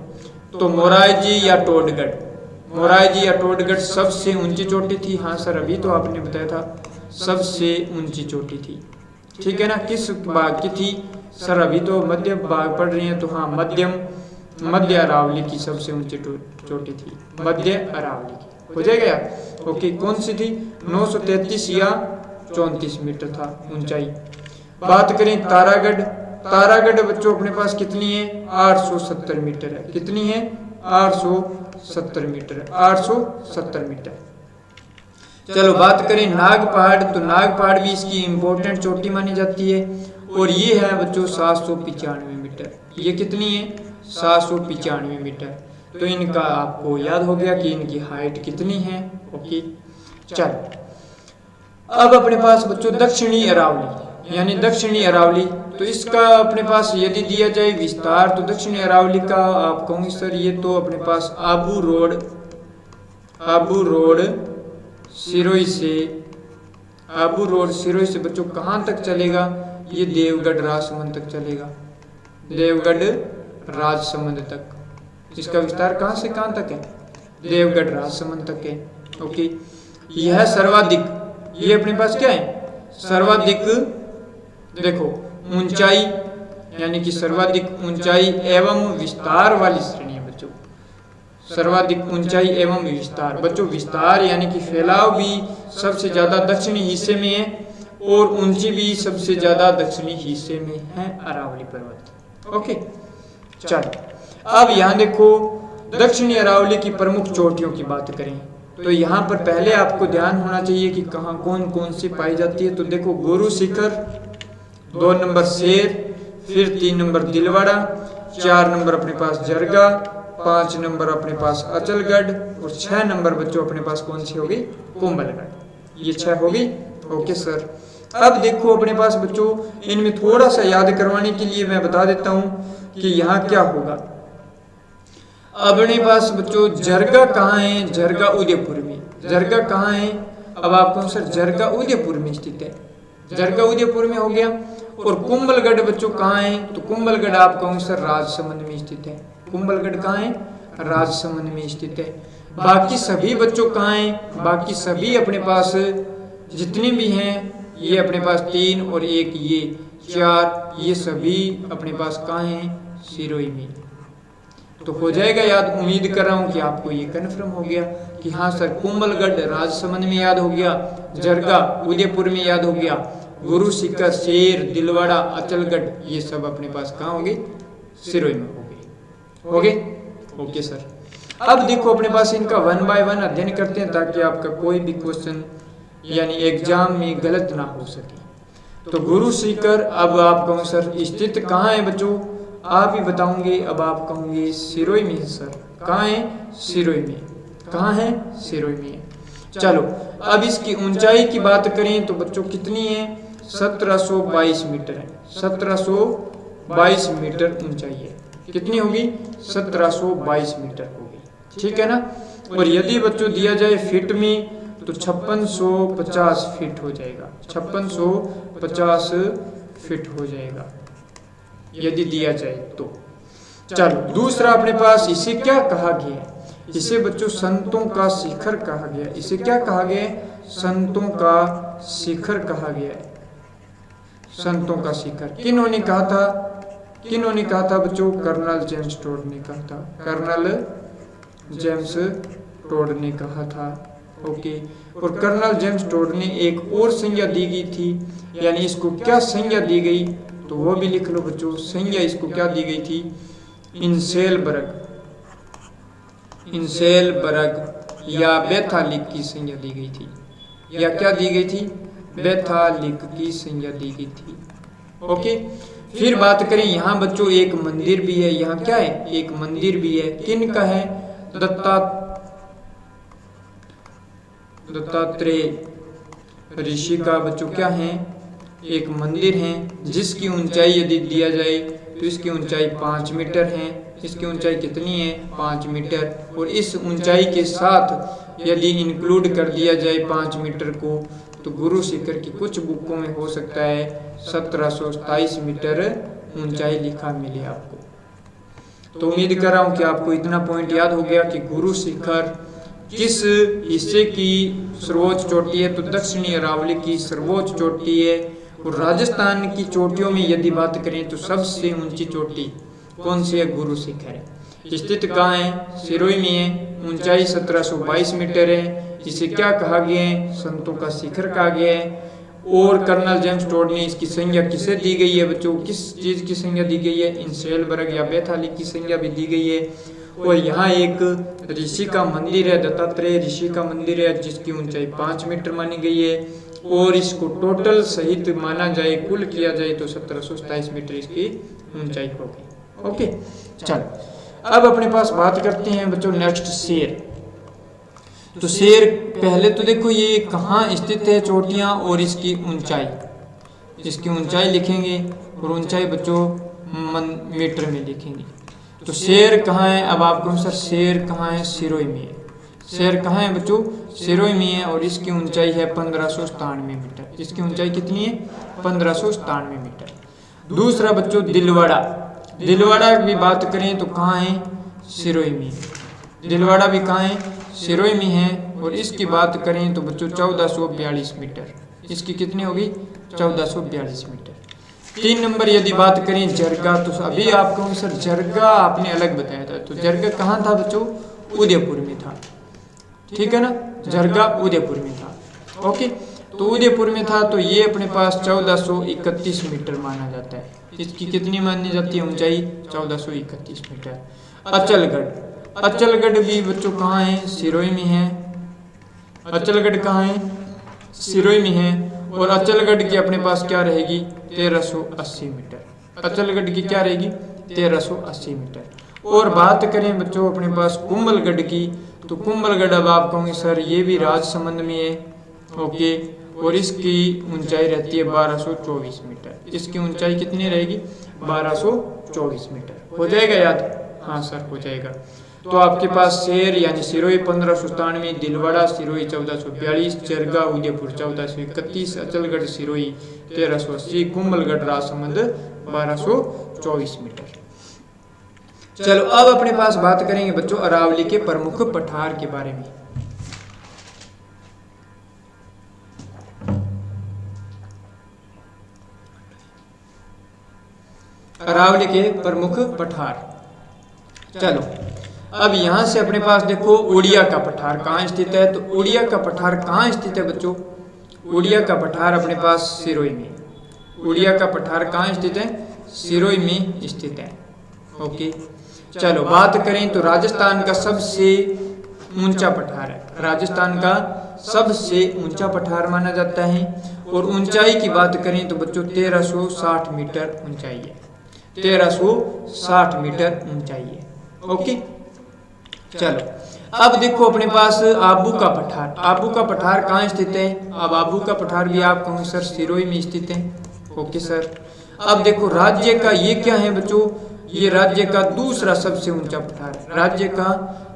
तो मोराइजी या टोडगढ़, मोराइजी या टोडगढ़ सबसे ऊंची चोटी थी। हाँ सर, अभी तो आपने बताया था सबसे ऊंची चोटी थी, ठीक है ना। किस भाग की थी सर? अभी तो मध्य भाग पढ़ रही हैं, तो हाँ मध्य अरावली की सबसे ऊंची चोटी थी, मध्य अरावली की। हो जाएगा यार? ओके, कौन सी थी? 933 या 34 मीटर था ऊंचाई। बात करें तारागढ़, तारागढ़ बच्चों अपने पास कितनी है? 870 मीटर है। कितनी है? 870 मीटर, 870 मीटर। चलो बात करें नाग पहाड़, तो नाग पहाड़ भी इसकी इंपॉर्टेंट चोटी मानी जाती है, और ये है बच्चों 795 मीटर। ये कितनी है? 795 मीटर। तो इनका आपको याद हो गया कि इनकी हाइट कितनी है। ओके, चलो अब अपने पास बच्चों दक्षिणी अरावली, यानी दक्षिणी अरावली, तो इसका अपने पास यदि दिया जाए विस्तार, तो दक्षिणी अरावली का आप कहोगे सर ये तो अपने पास आबू रोड सिरोही से बच्चों कहाँ तक चलेगा? ये देवगढ़ राजसमंद तक चलेगा, देवगढ़ राजसमंद तक। इसका विस्तार कहाँ से कहाँ तक है? देवगढ़ राजसमंद तक है। ओके, यह सर्वाधिक, ये अपने पास क्या है? सर्वाधिक देखो ऊंचाई, यानी कि सर्वाधिक ऊंचाई एवं विस्तार वाली श्रेणी है बच्चों। सर्वाधिक ऊंचाई एवं विस्तार, बच्चों विस्तार यानी कि फैलाव भी सबसे ज्यादा दक्षिणी हिस्से में है, और ऊंची भी सबसे ज्यादा दक्षिणी हिस्से में है अरावली पर्वत। ओके, चलो अब यहाँ देखो दक्षिणी अरावली की प्रमुख चोटियों की बात करें तो यहाँ पर पहले आपको ध्यान होना चाहिए कि कहाँ कौन कौन सी पाई जाती है। तो देखो गुरु शिखर, 2 नंबर शेर, फिर 3 नंबर दिलवाड़ा, 4 नंबर अपने पास जरगा, 5 नंबर अपने पास अचलगढ़, और 6 नंबर बच्चों अपने पास कौन सी होगी? कुंभलगढ़। ये 6 होगी। ओके सर, अब देखो अपने पास बच्चों इनमें थोड़ा सा याद करवाने के लिए मैं बता देता हूँ कि यहाँ क्या होगा। अपने पास बच्चों जरगा कहाँ है? जरगा उदयपुर में। जरगा कहाँ है? अब आप कौन सर? जरगा उदयपुर में स्थित है, जरगा उदयपुर में हो गया। और कुंभलगढ़ बच्चों कहाँ है? तो कुंभलगढ़ आप कौन सर? राजसमंद में स्थित है। कुंभलगढ़ कहाँ है? राजसमंद में स्थित है। बाकी सभी बच्चों कहाँ है? बाकी सभी अपने पास जितने भी हैं, ये अपने पास 3 और 1 ये 4, ये सभी अपने पास कहाँ हैं? सिरोही में। तो हो जाएगा याद। उम्मीद कर रहा हूँ कि आपको ये कन्फर्म हो गया कि हाँ सर कुंभलगढ़ राजसमंद में याद हो गया, जरगा उदयपुर में याद हो गया, गुरु शिखर, शेर, दिलवाड़ा, अचलगढ़ ये सब अपने पास कहाँ होंगे? सिरोही में होंगे। ओके सर, अब देखो अपने पास इनका 1 बाय 1 अध्ययन करते हैं ताकि आपका कोई भी क्वेश्चन यानी एग्जाम में गलत ना हो सके। तो गुरु शिखर अब आप कहोगे सर स्थित कहाँ है बच्चों? आप ही बताओगे। अब आप कहोगे सिरोही में सर। कहाँ है? सिरोही में। कहाँ है? सिरोही में। चलो अब इसकी ऊंचाई की बात करें तो बच्चों कितनी है? 1722 मीटर है। 1722 मीटर ऊंचाई है। कितनी होगी? 1722 मीटर होगी, ठीक है ना। और यदि बच्चों दिया जाए फीट में तो 5650 फीट हो जाएगा, 5650 फीट हो जाएगा यदि दिया जाए तो। चलो दूसरा अपने पास, इसे क्या कहा गया है? इसे बच्चों संतों का शिखर कहा गया। इसे क्या कहा गया है? संतों का शिखर कहा गया है। संतों का शिखर किन्होंने कहा था? किन्होंने कहा था बच्चों? कर्नल जेम्स टोड ने कहा था। कर्नल जेम्स टोड ने कहा था, ओके। और कर्नल जेम्स टोड ने एक और संज्ञा दी गई थी, यानी इसको क्या संज्ञा दी गई तो वो भी लिख लो बच्चों। संज्ञा इसको क्या दी गई थी? इंसेलबर्ग, इंसेलबर्ग या बेथालिक की संज्ञा दी गई थी, या क्या दी गई थी? बेथालिक की संज्ञा दी गई थी, ओके। फिर बात करें यहाँ बच्चों एक मंदिर भी है। यहाँ क्या है? एक मंदिर भी है। किन का है? दत्तात्रेय ऋषि का बच्चों क्या है? एक मंदिर है, जिसकी ऊंचाई यदि दिया जाए तो इसकी ऊंचाई 5 मीटर है। इसकी ऊंचाई कितनी है? 5 मीटर। और इस ऊंचाई के साथ यदि इंक्लूड कर दिया जाए 5 मीटर को तो गुरु शिखर की कुछ बुकों में हो सकता है 1727 मीटर ऊंचाई लिखा मिले आपको। तो उम्मीद कर रहा हूं कि आपको इतना पॉइंट याद हो गया कि गुरु शिखर किस हिस्से की सर्वोच्च चोटी है। तो दक्षिणी अरावली की सर्वोच्च चोटी है। और राजस्थान की चोटियों में यदि बात करें तो सबसे ऊंची चोटी कौन सी है? गुरु शिखर है। स्थित कहाँ है? सिरोही में है। ऊंचाई 1722 मीटर है। इसे क्या कहा गया है? संतों का शिखर कहा गया है। और कर्नल जेम्स टोड ने इसकी संज्ञा किसे दी गई है बच्चों? किस चीज की संज्ञा दी गई है? इंसेलबर्ग या बेथालिक की संज्ञा भी दी गई है। और यहाँ एक ऋषि का मंदिर है, दत्तात्रेय ऋषि का मंदिर है, जिसकी ऊंचाई 5 मीटर मानी गई है। और इसको टोटल सहित माना जाए, कुल किया जाए तो 1727 मीटर इसकी ऊंचाई होगी, ओके। चलो अब अपने पास बात करते हैं बच्चों नेक्स्ट शेर। तो शेर पहले तो देखो ये कहाँ स्थित है चोटियाँ और इसकी ऊंचाई, इसकी ऊंचाई लिखेंगे और ऊंचाई बच्चों मीटर में लिखेंगे। तो शेर कहाँ है? अब आपको सर शेर कहाँ है? सिरोही में है। शेर कहाँ है बच्चों? सिरोही में है। और इसकी ऊंचाई है 1597 मीटर। इसकी ऊंचाई कितनी है? 1597 मीटर। दूसरा बच्चों दिलवाड़ा। दिलवाड़ा की बात करें तो कहाँ है? सिरोही में। दिलवाड़ा भी कहाँ है? सिरोही में है। और इसकी बात करें तो बच्चों 1442 मीटर। इसकी कितनी होगी? 1442 मीटर। 3 नंबर यदि बात करें जरगा, तो अभी आपको सर जरगा आपने अलग बताया था। तो जरगा कहाँ था बच्चों? उदयपुर में था, ठीक है ना। जरगा उदयपुर में था, ओके। तो उदयपुर में था तो ये अपने पास 1431 मीटर माना जाता है। इसकी कितनी मानी जाती है ऊंचाई? 1431 मीटर। अचलगढ़, अचलगढ़ भी बच्चों कहाँ है? सिरोही में है। अचलगढ़ कहाँ है? सिरोही में है। और अचलगढ़ की अपने पास क्या रहेगी? 1380 मीटर। अचलगढ़ की क्या रहेगी? 1380 मीटर। और बात करें बच्चों अपने पास कुंभलगढ़ की, तो कुंभलगढ़ अब आप कहोगे सर ये भी राजसमंद में है, ओके। और इसकी ऊंचाई रहती है 1224 मीटर। इसकी ऊंचाई कितनी रहेगी? 1224 मीटर। हो जाएगा याद? हाँ सर हो जाएगा। तो आपके पास शेर यानी सिरोही 1597, दिलवाड़ा सिरोही 1442, जरगा उदयपुर 1431, अचलगढ़ सिरोही 1380, कुंभलगढ़ राजसमंद 1224 मीटर। चलो अब अपने पास बात करेंगे बच्चों अरावली के प्रमुख पठार के बारे में। अरावली के प्रमुख पठार। चलो अब यहां से अपने पास देखो उड़िया का पठार कहाँ स्थित है। तो उड़िया का पठार कहाँ स्थित है बच्चों? उड़िया का पठार अपने पास सिरोही में। उड़िया का पठार कहाँ स्थित है? सिरोही में स्थित है, ओके। चलो बात करें तो राजस्थान का सबसे ऊंचा पठार है। राजस्थान का सबसे ऊंचा पठार माना जाता है। और ऊंचाई की बात करें तो बच्चों 1360 मीटर ऊंचाई है। 1360 मीटर ऊंचाई है, ओके। चलो अब देखो अपने पास आबू का पठार। आबू का पठार कहाँ स्थित है? अब आबू का पठार भी आप कहोगे सर सिरोही में स्थित है, ओके सर। अब देखो राज्य का ये क्या है बच्चों, ये राज्य का दूसरा सबसे ऊंचा पठार है, राज्य का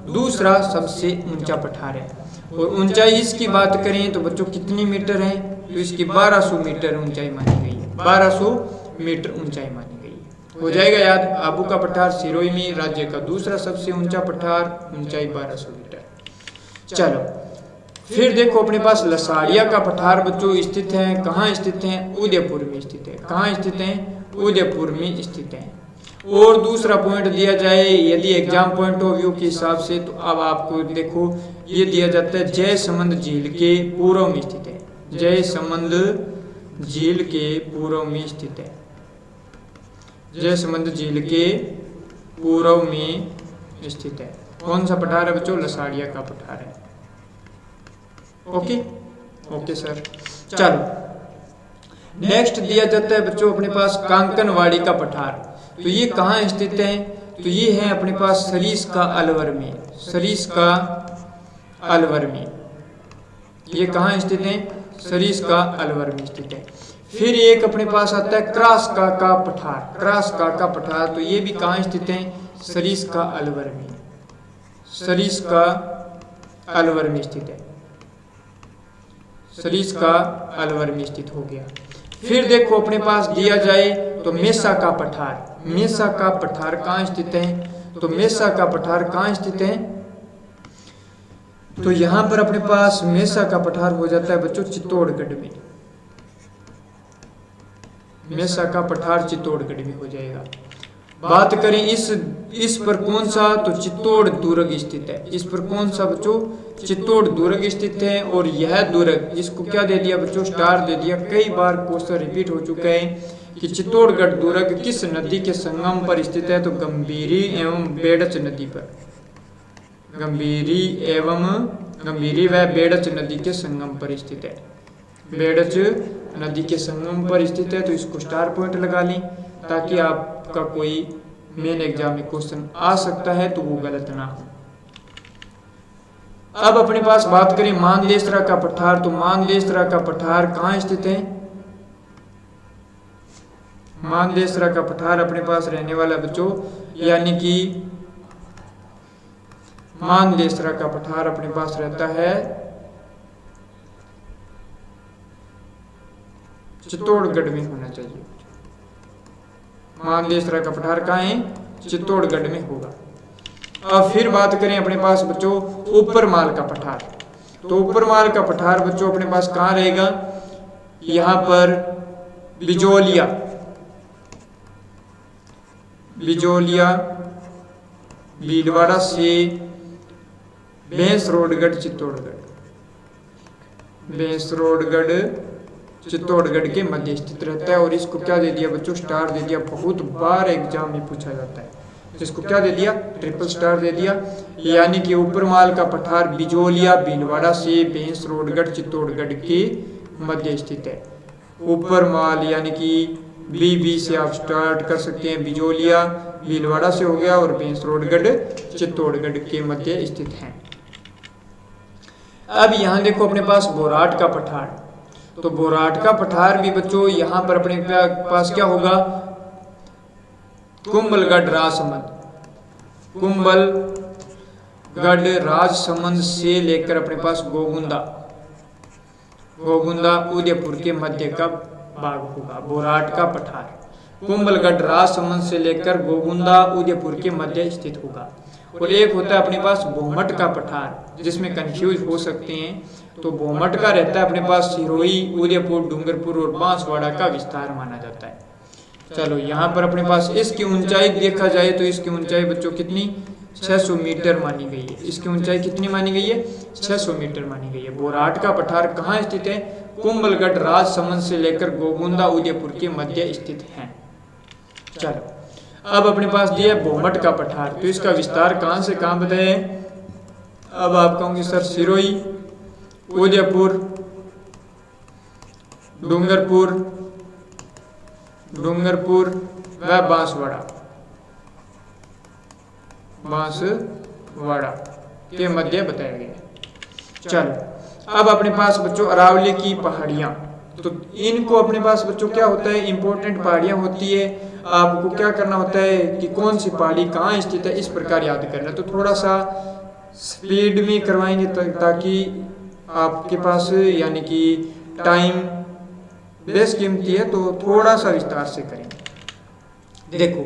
दूसरा सबसे ऊंचा पठार है। और ऊंचाई इसकी बात करें तो बच्चों कितनी मीटर है, तो इसकी 1200 मीटर ऊंचाई मानी गई है, 1200 मीटर ऊंचाई मानी गई है। हो जाएगा याद, आबू का पठार सिरोही में, राज्य का दूसरा सबसे ऊंचा पठार, ऊंचाई 1200 मीटर। चलो फिर देखो अपने पास लसाड़िया का पठार बच्चों स्थित है, कहाँ स्थित है, उदयपुर में स्थित है। कहाँ स्थित है, उदयपुर में स्थित है। और दूसरा पॉइंट दिया जाए यदि एग्जाम पॉइंट ऑफ व्यू के हिसाब से, तो अब आपको देखो ये दिया जाता है जयसमंद झील के पूर्व में स्थित है, जयसमंद झील के पूर्व में स्थित है, जयसमंद झील के पूर्व में स्थित है। कौन सा पठार है बच्चों, लसाड़िया का पठार है। Okay okay sir. चलो नेक्स्ट दिया जाता है बच्चों अपने पास कांकनवाड़ी का पठार। तो ये कहाँ स्थित है, तो ये है अपने पास सरिस्का अलवर में, सरिस्का अलवर में। ये कहाँ स्थित है, सरिस्का अलवर में स्थित है। फिर एक अपने पास आता है क्रास्का का पठार, क्रास्का का पठार। तो ये भी कहाँ स्थित है, सरिस्का अलवर में, सरिस्का अलवर में स्थित है, सरिस्का अलवर में स्थित हो गया। फिर देखो अपने पास दिया जाए तो मेसा का पठार, मेसा का पठार कहाँ स्थित है, तो मेसा का पठार कहाँ स्थित है, तो यहां पर अपने पास मेसा का पठार हो जाता है बच्चों चित्तौड़गढ़ में, मेसा का पठार चित्तौड़गढ़ में हो जाएगा। बात करें इस पर कौन सा, तो चित्तौड़ दुर्ग स्थित है। इस पर कौन सा बच्चों, चित्तौड़ दुर्ग स्थित है। और यह दुर्ग, इसको क्या दे दिया बच्चों, स्टार दे दिया। कई बार क्वेश्चन रिपीट हो चुका है कि चित्तौड़गढ़ दुर्ग किस नदी के संगम पर स्थित है, तो गंभीरी एवं बेड़च नदी पर, गंभीरी व बेड़च नदी के संगम पर स्थित है, बेड़च नदी के संगम पर स्थित है। तो इसको स्टार पॉइंट लगा लें ताकि आपका कोई मेन एग्जाम में क्वेश्चन आ सकता है तो वो गलत ना हो। अब अपने पास बात करें मानदेसरा का पठार। तो मानदेसरा का पठार कहाँ स्थित है, मानदेसरा का पठार अपने पास रहने वाला बच्चों, यानी कि मानदेसरा का पठार अपने पास रहता है चित्तौड़गढ़ में होना चाहिए। मानदेसरा का पठार कहाँ है, चित्तौड़गढ़ में होगा। अब फिर बात करें अपने पास बच्चों ऊपरमाल का पठार। तो ऊपरमाल का पठार बच्चों अपने पास कहाँ रहेगा, यहाँ पर बिजोलिया, बिजोलिया भीलवाड़ा से भैंसरोडगढ़ चित्तौड़गढ़, भैंसरोडगढ़ चित्तौड़गढ़ के मध्य स्थित रहता है। और इसको क्या दे दिया बच्चों, स्टार दे दिया। बहुत बार एग्जाम में पूछा जाता है, इसको क्या दे दिया, ट्रिपल स्टार दे दिया। यानी कि ऊपरमाल का पठार बिजोलिया भीलवाड़ा से भैंसरोडगढ़ चित्तौड़गढ़ के मध्य स्थित है। ऊपरमाल यानी कि बी से आप स्टार्ट कर सकते हैं, बिजोलिया भीलवाड़ा से हो गया और भैंसरोडगढ़ चित्तौड़गढ़ के मध्य स्थित है। अब यहाँ देखो अपने पास बोराट का पठार। तो बोराट का पठार भी बच्चों यहाँ पर अपने पास क्या होगा, कुंभलगढ़ राजसमंद, कुंभलगढ़ राजसमंद से लेकर अपने पास गोगुंदा, गोगुंदा उदयपुर के मध्य का भाग होगा बोराट का पठार। कुंभलगढ़ राजसमंद से लेकर गोगुंदा उदयपुर के मध्य स्थित होगा। और एक होता है अपने पास भोमट का पठार, जिसमें कंफ्यूज हो सकते हैं। तो भोमट का रहता है अपने पास सिरोही, उदयपुर, डूंगरपुर और बांसवाड़ा का विस्तार माना जाता है। चलो यहाँ पर अपने पास इसकी ऊंचाई देखा जाए तो इसकी ऊंचाई बच्चों कितनी, 600 मीटर मानी गई है। इसकी ऊंचाई कितनी मानी गई है, 600 मीटर मानी गई है। बोराट का पठार कहाँ स्थित है, कुंभलगढ़ राजसमंद से लेकर गोगुंदा उदयपुर के मध्य स्थित है। चलो अब अपने पास दिया भोमट का पठार। तो इसका विस्तार कहाँ से कहाँ बताए, अब आप कहोगे सर सिरोही, उदयपुर, डूंगरपुर व बांसवाड़ा के मध्य बताया गया। चलो अब अपने पास बच्चों अरावली की पहाड़ियाँ। तो इनको अपने पास बच्चों क्या होता है, इंपॉर्टेंट पहाड़ियां होती है, आपको क्या करना होता है कि कौन सी पहाड़ी कहाँ स्थित है, इस प्रकार याद करना। तो थोड़ा सा स्पीड में करवाएंगे ताकि आपके पास यानी कि टाइम बेस कीमती है, तो थोड़ा सा विस्तार से करेंगे। देखो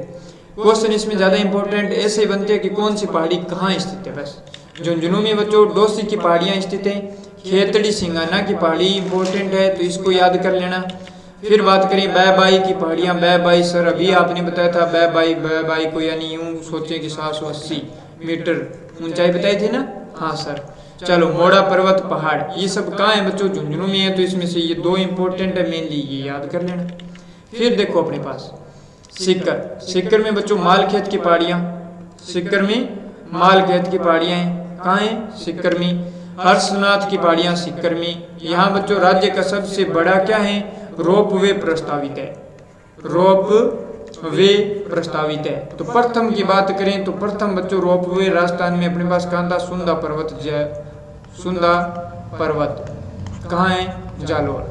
क्वेश्चन इसमें ज्यादा इंपॉर्टेंट ऐसे बनते हैं कि कौन सी पहाड़ी कहाँ स्थित है। बस झुंझुनू में बच्चों डोसी की पहाड़ियां स्थित है, खेतड़ी सिंगाना की पहाड़ी इंपॉर्टेंट है तो इसको याद कर लेना। फिर बात करें बैबाई की पहाड़ियां, बैबाई सर अभी आपने बताया था, बैबाई को यानी यूं सोचे कि 780 मीटर ऊंचाई बताई थी ना, हाँ सर। चलो मोड़ा पर्वत पहाड़, ये सब कहाँ है बच्चों, झुंझुनू में है, तो इसमें से ये दो इंपॉर्टेंट है मेनली, ये याद कर लेना। फिर देखो अपने पास सिक्कर, सिक्कर में बच्चों मालखेत की पहाड़ियां, सिक्कर में मालखेत की पहाड़ियां हैं, कहाँ है, सिक्कर में। हर्षनाथ की पहाड़ियां सिक्कर में। यहाँ बच्चों राज्य का सबसे बड़ा क्या है, रोपवे प्रस्तावित है, रोपवे प्रस्तावित है। तो प्रथम की बात करें तो प्रथम बच्चों रोपवे राजस्थान में अपने पास कहाँ था, सुंदा पर्वत, सुंदा पर्वत कहाँ है, जालोर,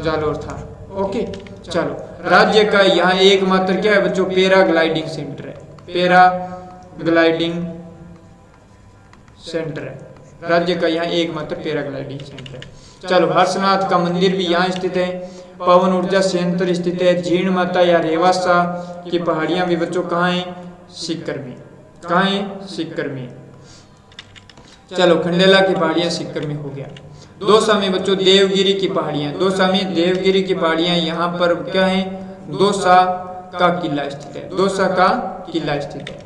जालोर था। ओके चलो, राज्य का यहाँ एकमात्र क्या है बच्चों, पैराग्लाइडिंग सेंटर है, पैराग्लाइडिंग सेंटर है, राज्य का यहाँ एकमात्र पैराग्लाइडिंग सेंटर है। चलो हर्षनाथ का मंदिर भी यहाँ स्थित है, पवन ऊर्जा संयंत्र स्थित है, जीण माता या रेवासा की पहाड़ियां भी बच्चों कहाँ है, सिक्कर में, कहाँ है, सिक्कर में। चलो खंडेला की पहाड़ियां सिक्कर में हो गया। दौसा में बच्चों देवगिरी की पहाड़ियां, दौसा में देवगिरी की पहाड़ियां, यहाँ पर क्या है, दौसा का किला स्थित है, दौसा का किला स्थित है।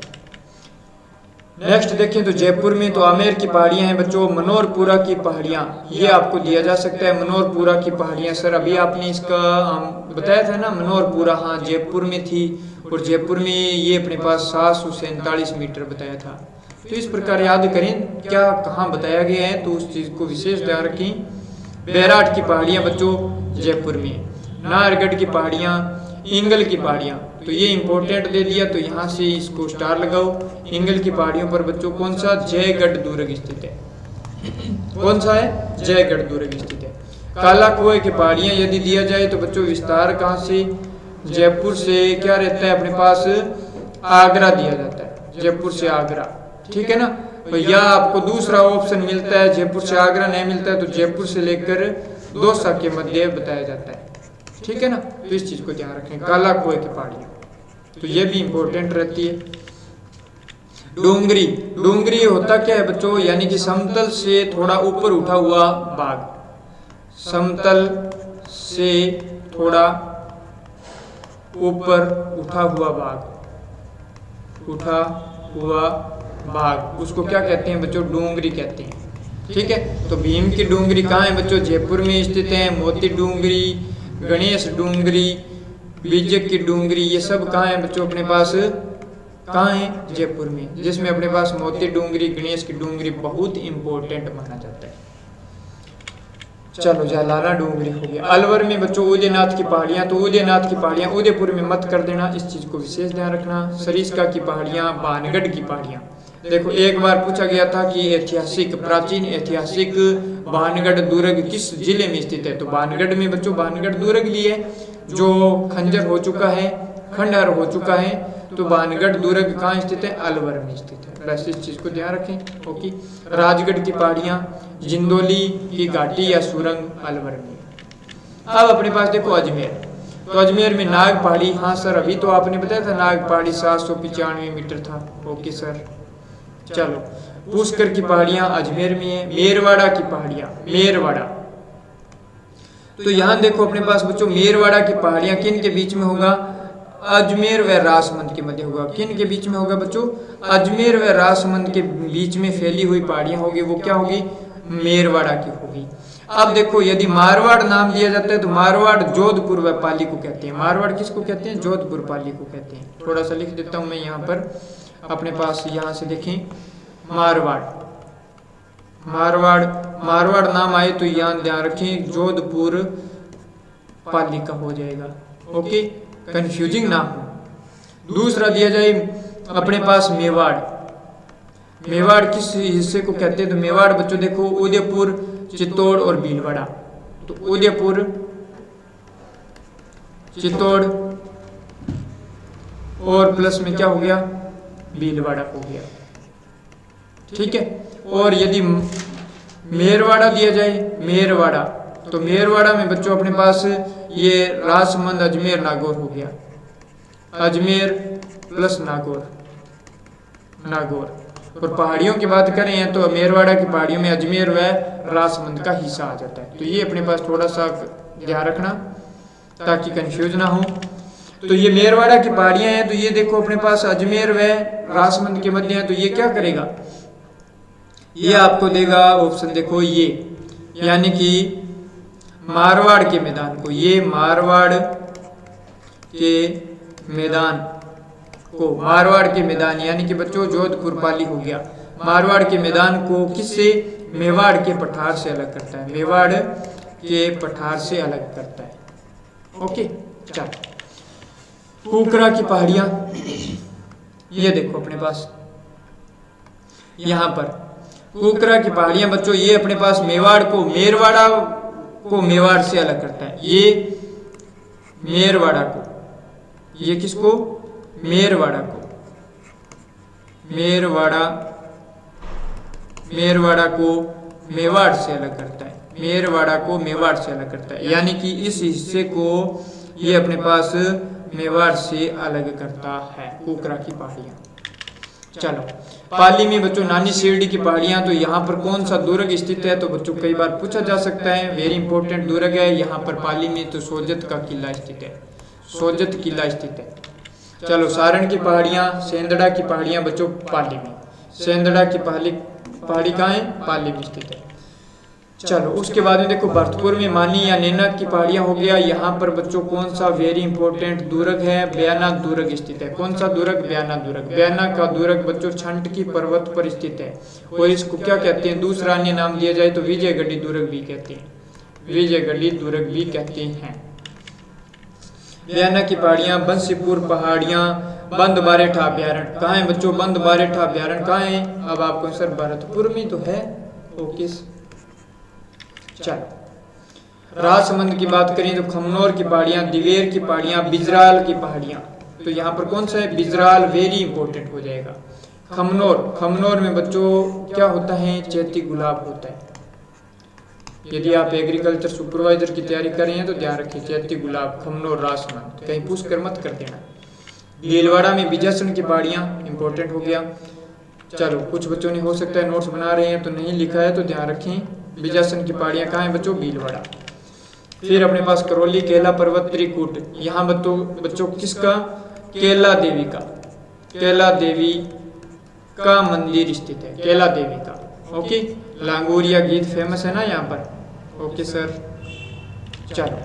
नेक्स्ट देखें तो जयपुर में तो आमेर की पहाड़ियां हैं बच्चों, मनोरपुरा की पहाड़ियां, ये आपको दिया जा सकता है मनोरपुरा की पहाड़ियां। सर अभी आपने इसका बताया था ना मनोरपुरा, हाँ जयपुर में थी, और जयपुर में ये अपने पास 747 मीटर बताया था। तो इस प्रकार याद करें क्या कहाँ बताया गया है, तो उस चीज को विशेष ध्यान रखें। बैराट की पहाड़ियां बच्चों जयपुर में, नाहरगढ़ की पहाड़ियां, इंगल की पहाड़ियां, तो ये इंपॉर्टेंट दे दिया, तो यहाँ से इसको स्टार लगाओ। इंगल की पहाड़ियों पर बच्चों कौन सा, जयगढ़ दुर्ग स्थित है, कौन सा है, जयगढ़ दुर्ग स्थित है। काला कुएं की पहाड़ियां यदि दिया जाए तो बच्चों विस्तार कहाँ से, जयपुर से क्या रहता है अपने पास, आगरा दिया जाता है, जयपुर से आगरा, ठीक है ना। तो या आपको दूसरा ऑप्शन मिलता है जयपुर से आगरा नहीं मिलता है तो जयपुर से लेकर दौसा के मध्य बताया जाता है, ठीक है ना। तो इस चीज को ध्यान रखें, काला कुएं की पहाड़ियां, तो ये भी इंपॉर्टेंट रहती है। डोंगरी, डोंगरी होता क्या है बच्चों, यानी कि समतल से थोड़ा ऊपर उठा हुआ भाग, समतल से थोड़ा ऊपर उठा हुआ भाग, उठा हुआ भाग, उसको क्या कहते हैं बच्चों, डोंगरी कहते हैं, ठीक है। तो भीम की डोंगरी कहाँ है बच्चों, जयपुर में स्थित है। मोती डोंगरी, गणेश डोंगरी, बीजक की डोंगरी, ये सब कहाँ है बच्चों अपने पास, कहाँ है, जयपुर में, जिसमें अपने पास मोती डोंगरी, गणेश की डोंगरी बहुत इंपॉर्टेंट माना जाता है। चलो जालाना डोंगरी हो गया। अलवर में बच्चों उदयनाथ की पहाड़ियां, तो उदयनाथ की पहाड़ियां उदयपुर में मत कर देना, इस चीज को विशेष ध्यान रखना। सरिस्का की पहाड़ियां, भानगढ़ की पहाड़ियां, देखो एक बार पूछा गया था कि ऐतिहासिक, प्राचीन ऐतिहासिक भानगढ़ दुर्ग किस जिले में स्थित है, तो भानगढ़ में बच्चों भानगढ़ दुर्ग भी है जो खंजर हो चुका है, खंडहर हो चुका है, तो भानगढ़ दुर्ग कहाँ स्थित है, अलवर में स्थित है। बस इस चीज को ध्यान रखें। ओके, राजगढ़ की पहाड़ियां, जिंदोली की घाटी या सुरंग अलवर में। अब अपने पास देखो अजमेर, तो अजमेर में नाग पहाड़ी, हाँ सर अभी तो आपने बताया था नाग पहाड़ी 795 मीटर था। ओके सर, चलो पुष्कर की पहाड़ियां अजमेर में है। मेरवाड़ा की पहाड़ियां, मेरवाड़ा, तो यहाँ देखो अपने पास बच्चों मेरवाड़ा की पहाड़ियां किन के बीच में होगा, अजमेर व राजसमंद के मध्य होगा। किन के बीच में होगा बच्चों, अजमेर व राजसमंद के बीच में फैली हुई पहाड़ियां होगी, वो क्या होगी, मेरवाड़ा की होगी। अब देखो यदि मारवाड़ नाम दिया जाता है तो मारवाड़ जोधपुर व पाली को कहते हैं। मारवाड़ किसको कहते हैं, जोधपुर पाली को कहते हैं। थोड़ा सा लिख देता हूं मैं यहाँ पर अपने पास, यहाँ से देखें मारवाड़, मारवाड़, मारवाड़ नाम आए तो यहाँ ध्यान रखें जोधपुर पाली का हो जाएगा। ओके, कंफ्यूजिंग ना हो। दूसरा दिया जाए अपने पास मेवाड़, मेवाड़ किस हिस्से को कहते हैं, तो मेवाड़ बच्चों देखो उदयपुर, चित्तौड़ और भीलवाड़ा, तो उदयपुर, चित्तौड़ और प्लस में क्या हो गया, भीलवाड़ा हो गया। ठीक है। और यदि मेरवाड़ा दिया जाए, मेरवाड़ा, तो मेरवाड़ा में बच्चों अपने पास ये राजसमंद, अजमेर, नागौर हो गया। अजमेर प्लस नागौर, नागौर। और पहाड़ियों की बात करें तो मेरवाड़ा की पहाड़ियों में अजमेर व राजसमंद का हिस्सा आ जाता है। तो ये अपने पास थोड़ा सा ध्यान रखना ताकि कंफ्यूज ना हो। तो ये मेरवाड़ा की पहाड़ियां हैं, तो ये देखो अपने पास अजमेर व राजसमंद के मध्य है। तो ये क्या करेगा, ये आपको देगा ऑप्शन देखो ये, यानी कि मारवाड़ के मैदान को, ये मारवाड़ के मैदान को, मारवाड़ के मैदान यानी कि बच्चों जोधपुर पाली हो गया, मारवाड़ के मैदान को किससे, मेवाड़ के पठार से अलग करता है, मेवाड़ के पठार से अलग करता है। ओके, चलो कुकरा की पहाड़ियां, ये देखो अपने पास यहां पर कुकरा की पहाड़ियां बच्चों, ये अपने पास मेवाड़ को, मेरवाड़ा को मेवाड़ से अलग करता है। ये मेरवाड़ा को, ये किसको, मेरवाड़ा को, मेरवाड़ा, मेरवाड़ा को मेवाड़ से अलग करता है, मेरवाड़ा को मेवाड़ से अलग करता है, यानी कि इस हिस्से को ये अपने पास मेवाड़ से अलग करता है, कुकरा की पहाड़ियां। चलो पाली में बच्चों नानी शिरडी की पहाड़ियां, तो यहाँ पर कौन सा दुर्ग स्थित है, तो बच्चों कई बार पूछा जा सकता है, वेरी इंपॉर्टेंट दुर्ग है यहाँ पर पाली में, तो सोजत का किला स्थित है, सोजत किला स्थित है। चलो सारण की पहाड़ियां, सेंदड़ा की पहाड़ियां बच्चों पाली में, सेंदड़ा की पहाड़ी कहाँ है, पाली में स्थित है। चलो उसके बाद में देखो भरतपुर में मानी या नैना की पहाड़ियां हो गया, यहाँ पर बच्चों कौन सा वेरी इंपॉर्टेंट दुर्ग है, बयाना दुर्ग स्थित है। कौन सा दुर्ग, बयाना दुर्ग, बयाना का दुर्ग बच्चों छंट की पर्वत पर स्थित है, और इसको क्या कहते हैं, दूसरा अन्य नाम दिया जाए तो विजयगढ़ी दुर्ग भी कहते हैं, विजयगढ़ी दुर्ग भी कहते हैं। बयाना की पहाड़ियां, बंसीपुर पहाड़ियां, बंद बारेठा अभ्यारण्य कहाँ है बच्चों, बंद बारेठा अभ्यारण्य कहाँ है, अब आपको सर भरतपुर में तो है। ओके चलो राजसमंद की बात करें तो खमनोर की पहाड़ियां, दिवेर की पहाड़ियां, बिजराल की पहाड़ियां, तो यहाँ पर कौन सा है, बिजराल वेरी इंपॉर्टेंट हो जाएगा। खमनोर, खमनोर में बच्चों क्या होता है, चैती गुलाब होता है। यदि आप एग्रीकल्चर सुपरवाइजर की तैयारी कर रहे हैं तो ध्यान रखिए, चैती गुलाब, खमनोर, राजसमंद, कहीं पूछ कर मत कर देना। भीलवाड़ा में बिजासन की पहाड़ियां इंपॉर्टेंट हो गया। चलो कुछ बच्चों ने हो सकता है नोट्स बना रहे हैं तो नहीं लिखा है, तो ध्यान रखें, बिजासन की पहाड़ियां कहाँ है बच्चों, भीलवाड़ा। फिर अपने पास करौली, केला पर्वत, त्रिकूट, यहाँ बच्चों किसका, केला देवी का, केला देवी का मंदिर स्थित है, केला देवी का। ओके, लांगोरिया गीत फेमस है ना यहाँ पर। ओके सर, चलो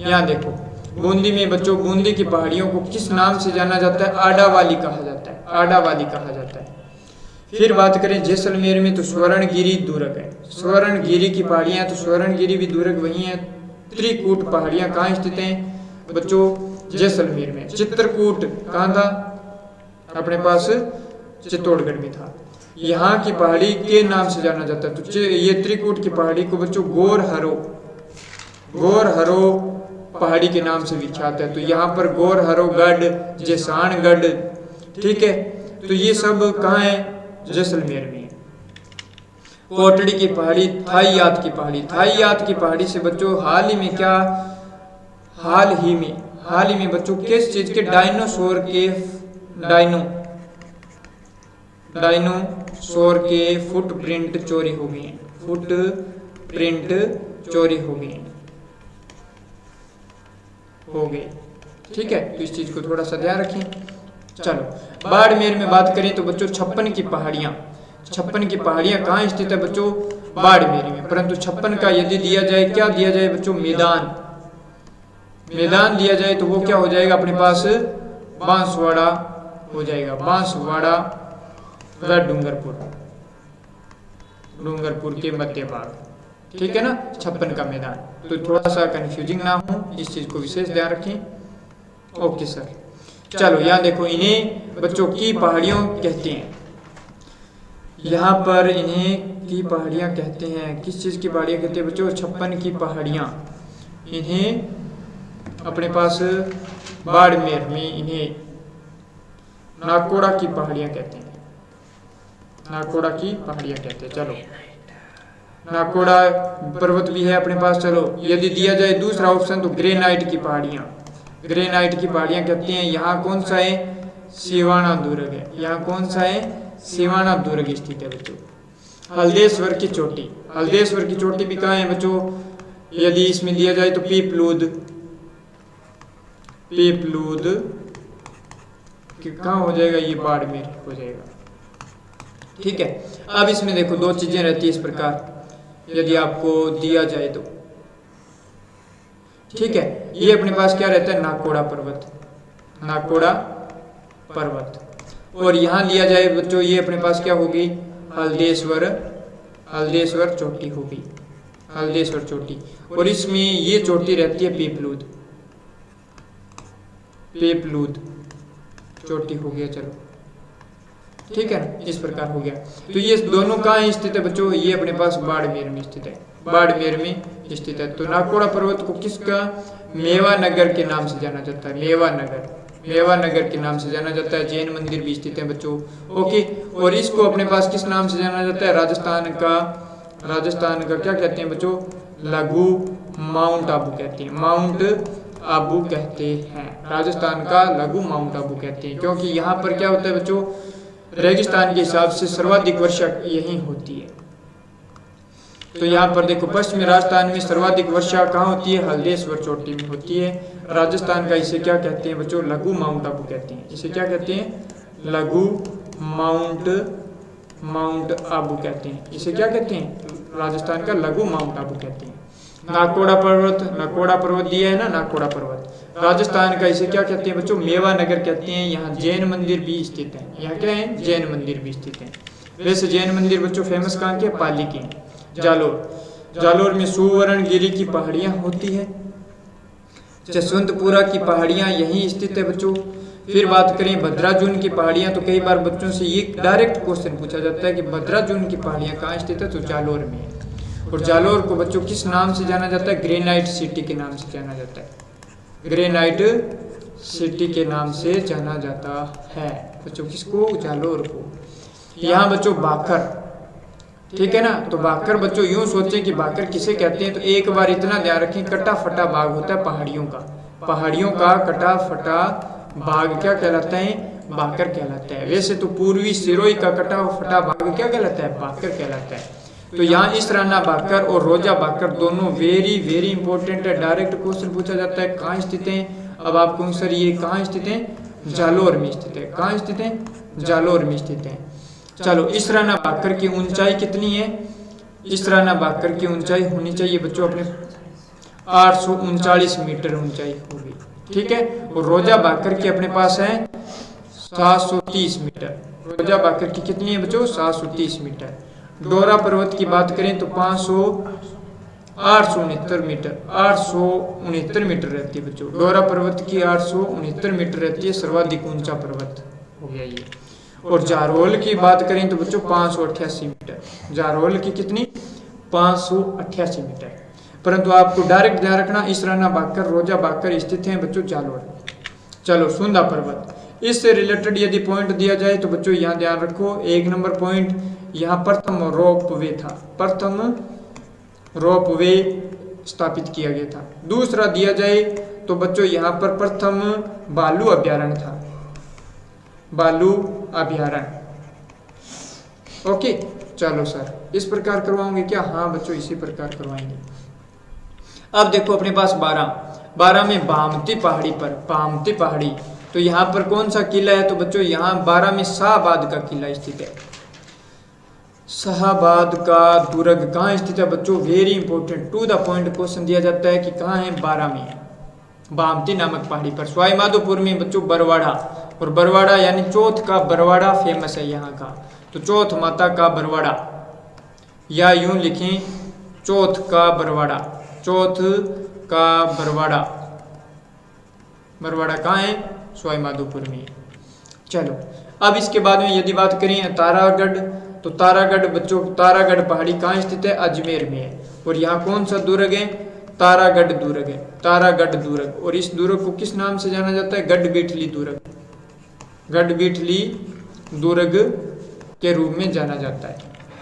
यहाँ देखो बूंदी में बच्चों, बूंदी की पहाड़ियों को किस नाम से जाना जाता है, आडावाली कहा जाता है, आडावाली कहा जाता है। फिर बात करें जैसलमेर में तो स्वर्णगिरी दुर्ग है, स्वर्णगिरी की पहाड़ियां, तो स्वर्णगिरी भी दुर्ग वही है। त्रिकूट पहाड़ियां कहाँ स्थित हैं बच्चों, जैसलमेर में। चित्रकूट कहाँ था, अपने पास चित्तौड़गढ़ में था। यहाँ की पहाड़ी के नाम से जाना जाता है, तो ये त्रिकूट की पहाड़ी को बच्चों गोरहरो, गोरहरो पहाड़ी के नाम से विख्यात है। तो यहाँ पर गोरहरोगढ़, जैसानगढ़, ठीक है, तो ये सब कहाँ है, जैसलमेर में। कोटड़ी की पहाड़ी, थाईयात की पहाड़ी, थाईयात की पहाड़ी से बच्चों हाल ही में क्या, हाल ही में बच्चों किस चीज के, डायनासोर के, डायनासोर के फुटप्रिंट चोरी हो गए हैं, फुटप्रिंट चोरी हो गए, ठीक है, तो इस चीज को थोड़ा सा ध्यान रखें। चलो बाड़मेर में बात करें तो बच्चों 56 की पहाड़ियां, 56 की पहाड़ियां कहाँ स्थित है बच्चों, बाड़मेर में। परंतु 56 का यदि दिया जाए, क्या दिया जाए बच्चों, मैदान दिया जाए तो वो क्या हो जाएगा अपने पास, बांसवाड़ा हो जाएगा, बांसवाड़ा व डूंगरपुर के मध्य भाग, ठीक है ना, 56 का मैदान। तो थोड़ा सा कंफ्यूजिंग ना हो, इस चीज को विशेष ध्यान रखें। ओके सर, चलो यहाँ देखो, इन्हें बच्चों की पहाड़ियों कहते हैं। यहाँ पर इन्हें की पहाड़ियाँ कहते हैं। किस चीज़ की पहाड़ियाँ कहते हैं बच्चों? 56 की पहाड़ियाँ। इन्हें अपने पास बाड़मेर में इन्हें नाकोड़ा की पहाड़ियाँ कहते हैं। नाकोड़ा की पहाड़ियाँ कहते हैं। चलो, नाकोड़ा पर्वत भी है अपने पास। चलो, यदि दिया जाए दूसरा ऑप्शन तो ग्रेनाइट की पहाड़ियाँ। ग्रेनाइट की पहाड़ियाँ कहते हैं। यहाँ कौन सा है? सिवाना दुर्ग है। यहाँ कौन सा है? सिवाना दुर्ग स्थित है बच्चों। हल्देश्वर की चोटी। हल्देश्वर की चोटी भी कहाँ है बच्चों? यदि इसमें दिया जाए तो पीपलूद। पीपलूद कहाँ हो जाएगा? ये बाड़मेर हो जाएगा। ठीक है। अब इसमें देखो दो चीजें रहती है इस प्रकार, यदि आपको दिया जाए तो। ठीक है, ये अपने पास क्या रहता है? नाकोड़ा पर्वत। नाकोड़ा पर्वत। और यहां लिया जाए बच्चों, ये अपने पास क्या होगी? हल्देश्वर। हल्देश्वर चोटी होगी। हल्देश्वर चोटी। और इसमें ये चोटी रहती है पीपलूद। पीपलूद चोटी हो गया। चलो, ठीक है ना, इस प्रकार हो गया। तो ये दोनों कहाँ स्थित है बच्चों? ये अपने पास बाड़मेर में स्थित है। बाड़मेर में स्थित है। तो नाकोड़ा पर्वत को किसका? मेवा नगर के नाम से जाना जाता है। मेवा नगर। मेवा नगर के नाम से जाना जाता है। जैन मंदिर भी स्थित है बच्चों। ओके। और इसको अपने पास किस नाम से जाना जाता है? राजस्थान का। राजस्थान का क्या कहते हैं बच्चों? लघु माउंट आबू कहते हैं। माउंट आबू कहते हैं। राजस्थान का लघु माउंट आबू कहते हैं, क्योंकि यहाँ पर क्या होता है बच्चों? रेगिस्तान के हिसाब से सर्वाधिक वर्षा यहीं होती है। तो यहाँ पर देखो, पश्चिमी राजस्थान में सर्वाधिक वर्षा कहाँ होती है? हल्देश्वर चोटी में होती है। राजस्थान का इसे क्या कहते हैं बच्चों? लघु माउंट आबू कहते हैं। इसे क्या कहते हैं? लघु माउंट आबू कहते हैं। इसे क्या कहते हैं? राजस्थान का लघु माउंट आबू कहते हैं। नाकोड़ा पर्वत। नाकोड़ा पर्वत दिया है ना, नाकोड़ा पर्वत। राजस्थान का इसे क्या कहते हैं बच्चों? मेवा नगर कहते हैं। यहाँ जैन मंदिर भी स्थित है। यहाँ क्या है? जैन मंदिर भी स्थित है। वैसे जैन मंदिर बच्चों फेमस कहाँ के? पाली के। जालोर। जालोर में सुवर्णगिरी की पहाड़ियाँ होती है। जसवंतपुरा की पहाड़ियाँ यहीं स्थित है बच्चों। फिर बात करें भद्राजुन की पहाड़ियाँ, तो कई बार बच्चों से ये डायरेक्ट क्वेश्चन पूछा जाता है कि भद्राजुन की पहाड़ियाँ कहाँ स्थित है? तो जालोर में। और जालोर को बच्चों किस नाम से जाना जाता है? ग्रेनाइट सिटी के नाम से जाना जाता है। ग्रेनाइट सिटी के नाम से जाना जाता है बच्चों। किसको? जालोर को। यहाँ बच्चों बाकर। ठीक है ना, तो बाकर बच्चों यूं सोचें कि बाकर किसे कहते हैं, तो एक बार इतना ध्यान रखें, कटा फटा बाग होता है पहाड़ियों का। पहाड़ियों का कटा फटा बाग क्या कहलाता है? बाकर कहलाता है। वैसे तो पूर्वी सिरोही का कटा फटा बाग क्या कहलाता है? बाकर कहलाता है। तो यहाँ इसराना बाकर और रोजा बाकर दोनों वेरी वेरी इंपॉर्टेंट है। डायरेक्ट क्वेश्चन पूछा जाता है कहाँ स्थित है। अब आपको सर ये कहाँ स्थित है? जालोर में स्थित है। कहाँ स्थित है? जालोर में स्थित है। चलो, इसराना बाकर की ऊंचाई कितनी है? इसराना बाकर की ऊंचाई होनी चाहिए बच्चों अपने 839 मीटर ऊंचाई होगी। ठीक है। और रोजा बाकर की अपने पास है 730 मीटर। रोजा बाकर की कितनी है बच्चों? 730 मीटर। डोरा पर्वत की बात करें तो 869 मीटर। 869 मीटर रहती है बच्चों। डोरा पर्वत की 869 मीटर रहती है। सर्वाधिक ऊंचा पर्वत हो गया ये। और जारोल की बात करें तो बच्चों 588 मीटर। जारोल की कितनी? 588 मीटर। परंतु आपको डायरेक्ट ध्यान रखना, इसराना बाकर रोजा बाकर स्थित हैं बच्चों जालोर। चलो, सुंदा पर्वत। इससे रिलेटेड यदि पॉइंट दिया जाए तो बच्चों यहाँ ध्यान रखो, 1 नंबर पॉइंट, यहाँ प्रथम रोपवे था। प्रथम रोपवे स्थापित किया गया था। दूसरा दिया जाए तो बच्चों यहाँ पर प्रथम भालू अभ्यारण्य था। भालू अभ्यारण्य। ओके। चलो सर, इस प्रकार करवाओगे क्या? हाँ बच्चों, इसी प्रकार करवाएंगे। अब देखो अपने पास 12 में बामती पहाड़ी पर, बामती पहाड़ी, तो यहाँ पर कौन सा किला है? तो बच्चों यहाँ 12 में शाहबाद का किला स्थित है। शाहबाद का दुर्ग कहाँ स्थित है बच्चों? Very important, to the point question दिया जाता है कि कहाँ है? 12 में है, बामती नामक पहाड़ी पर। सवाई माधोपुर में बच्चों बरवाड़ा, और बरवाड़ा यानी चौथ का बरवाड़ा फेमस है यहाँ का। तो चौथ माता का बरवाड़ा, या यूं लिखें चौथ का बरवाड़ा। चौथ का बरवाड़ा, बरवाड़ा कहाँ है? सवाई माधोपुर में। चलो, अब इसके बाद में यदि बात करें तारागढ़ तो तारागढ़ बच्चों, तारागढ़ पहाड़ी कहाँ स्थित है? अजमेर में है। और यहाँ कौन सा दुर्ग है? तारागढ़ दुर्ग है, तारागढ़ दुर्ग। और इस दुर्ग को किस नाम से जाना जाता है? गढ़बीठली दुर्ग, गढ़बीठली दुर्ग के रूप में जाना जाता है।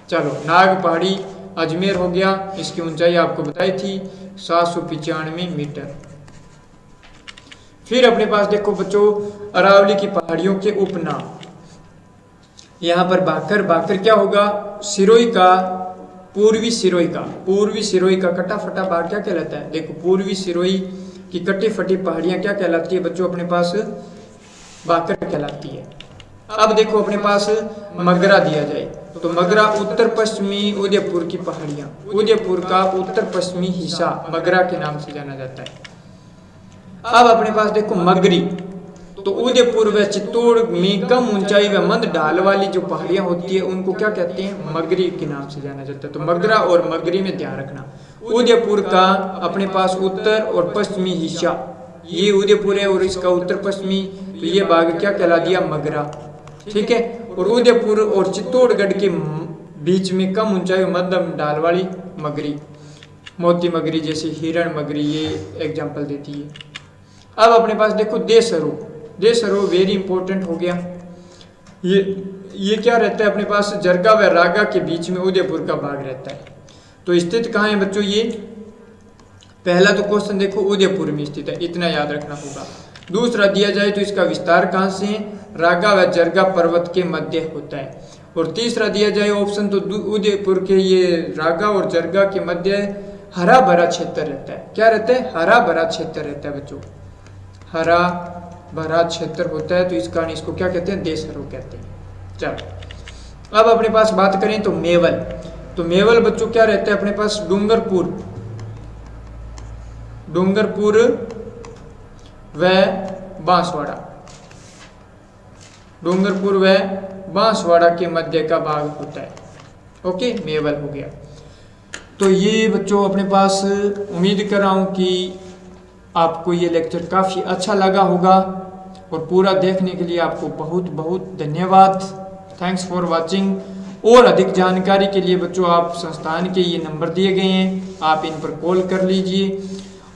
चलो, नाग पहाड़ी अजमेर हो गया, इसकी ऊंचाई आपको बताई थी 795 मीटर। फिर अपने पास देखो बच्चों अरावली की पहाड़ियों के उपनाम। यहाँ पर बाकर, बाकर क्या होगा? सिरोही का, पूर्वी सिरोही का, पूर्वी सिरोही का कटा फटा भाग क्या कहलाता है? देखो, पूर्वी सिरोही की कटी फटी पहाड़ियां क्या कहलाती है बच्चों? अपने पास बाकर कहलाती है। अब देखो अपने पास मगरा दिया जाए तो मगरा उत्तर पश्चिमी उदयपुर की पहाड़ियां, उदयपुर का उत्तर पश्चिमी हिस्सा मगरा के नाम से जाना जाता है। अब अपने पास देखो मगरी, तो उदयपुर व चित्तौड़ में कम ऊंचाई व मंद ढाल वाली जो पहाड़ियां होती है उनको क्या कहते हैं? मगरी के नाम से जाना जाता है। तो मगरा और मगरी में ध्यान रखना। उदयपुर का अपने पास उत्तर और पश्चिमी हिस्सा, ये उदयपुर है और इसका उत्तर पश्चिमी, तो ये भाग क्या कहला दिया? मगरा। ठीक है। और उदयपुर और चित्तौड़गढ़ के बीच में कम ऊंचाई मध्यम ढाल वाली मगरी, मोती मगरी जैसे हिरण मगरी, ये एग्जाम्पल देती है। अब अपने पास देखो देसरो, देसरो वेरी इंपॉर्टेंट हो गया। ये क्या रहता है? अपने पास जरगा व रागा के बीच में उदयपुर का भाग रहता है। तो स्थित कहाँ है बच्चों? ये पहला तो क्वेश्चन देखो उदयपुर में स्थित है, इतना याद रखना होगा। दूसरा दिया जाए तो इसका विस्तार कहाँ से है? रागा व जरगा पर्वत के मध्य होता है। और तीसरा दिया जाए ऑप्शन तो उदयपुर के ये रागा और जरगा के मध्य हरा भरा क्षेत्र रहता है। क्या रहता है? हरा भरा क्षेत्र रहता है बच्चों, हरा भरा क्षेत्र होता है। तो इस कारण इसको क्या कहते हैं? देसरो कहते हैं। चलो, अब अपने पास बात करें तो मेवल, तो मेवल बच्चों क्या रहता है? अपने पास डूंगरपुर, डूंगरपुर व बांसवाड़ा, डूंगरपुर व बांसवाड़ा के मध्य का भाग होता है। ओके, मेवल हो गया। तो ये बच्चों अपने पास, उम्मीद कर रहा हूं कि आपको ये लेक्चर काफ़ी अच्छा लगा होगा और पूरा देखने के लिए आपको बहुत बहुत धन्यवाद। Thanks for watching. और अधिक जानकारी के लिए बच्चों आप संस्थान के ये नंबर दिए गए हैं, आप इन पर कॉल कर लीजिए।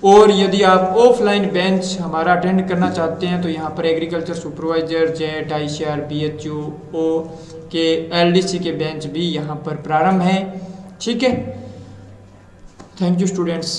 और यदि आप ऑफलाइन बेंच हमारा अटेंड करना चाहते हैं तो यहाँ पर agriculture supervisor, jet, ICR, BHU के LDC के बेंच भी यहाँ पर प्रारंभ हैं। ठीक है, थैंक यू स्टूडेंट्स।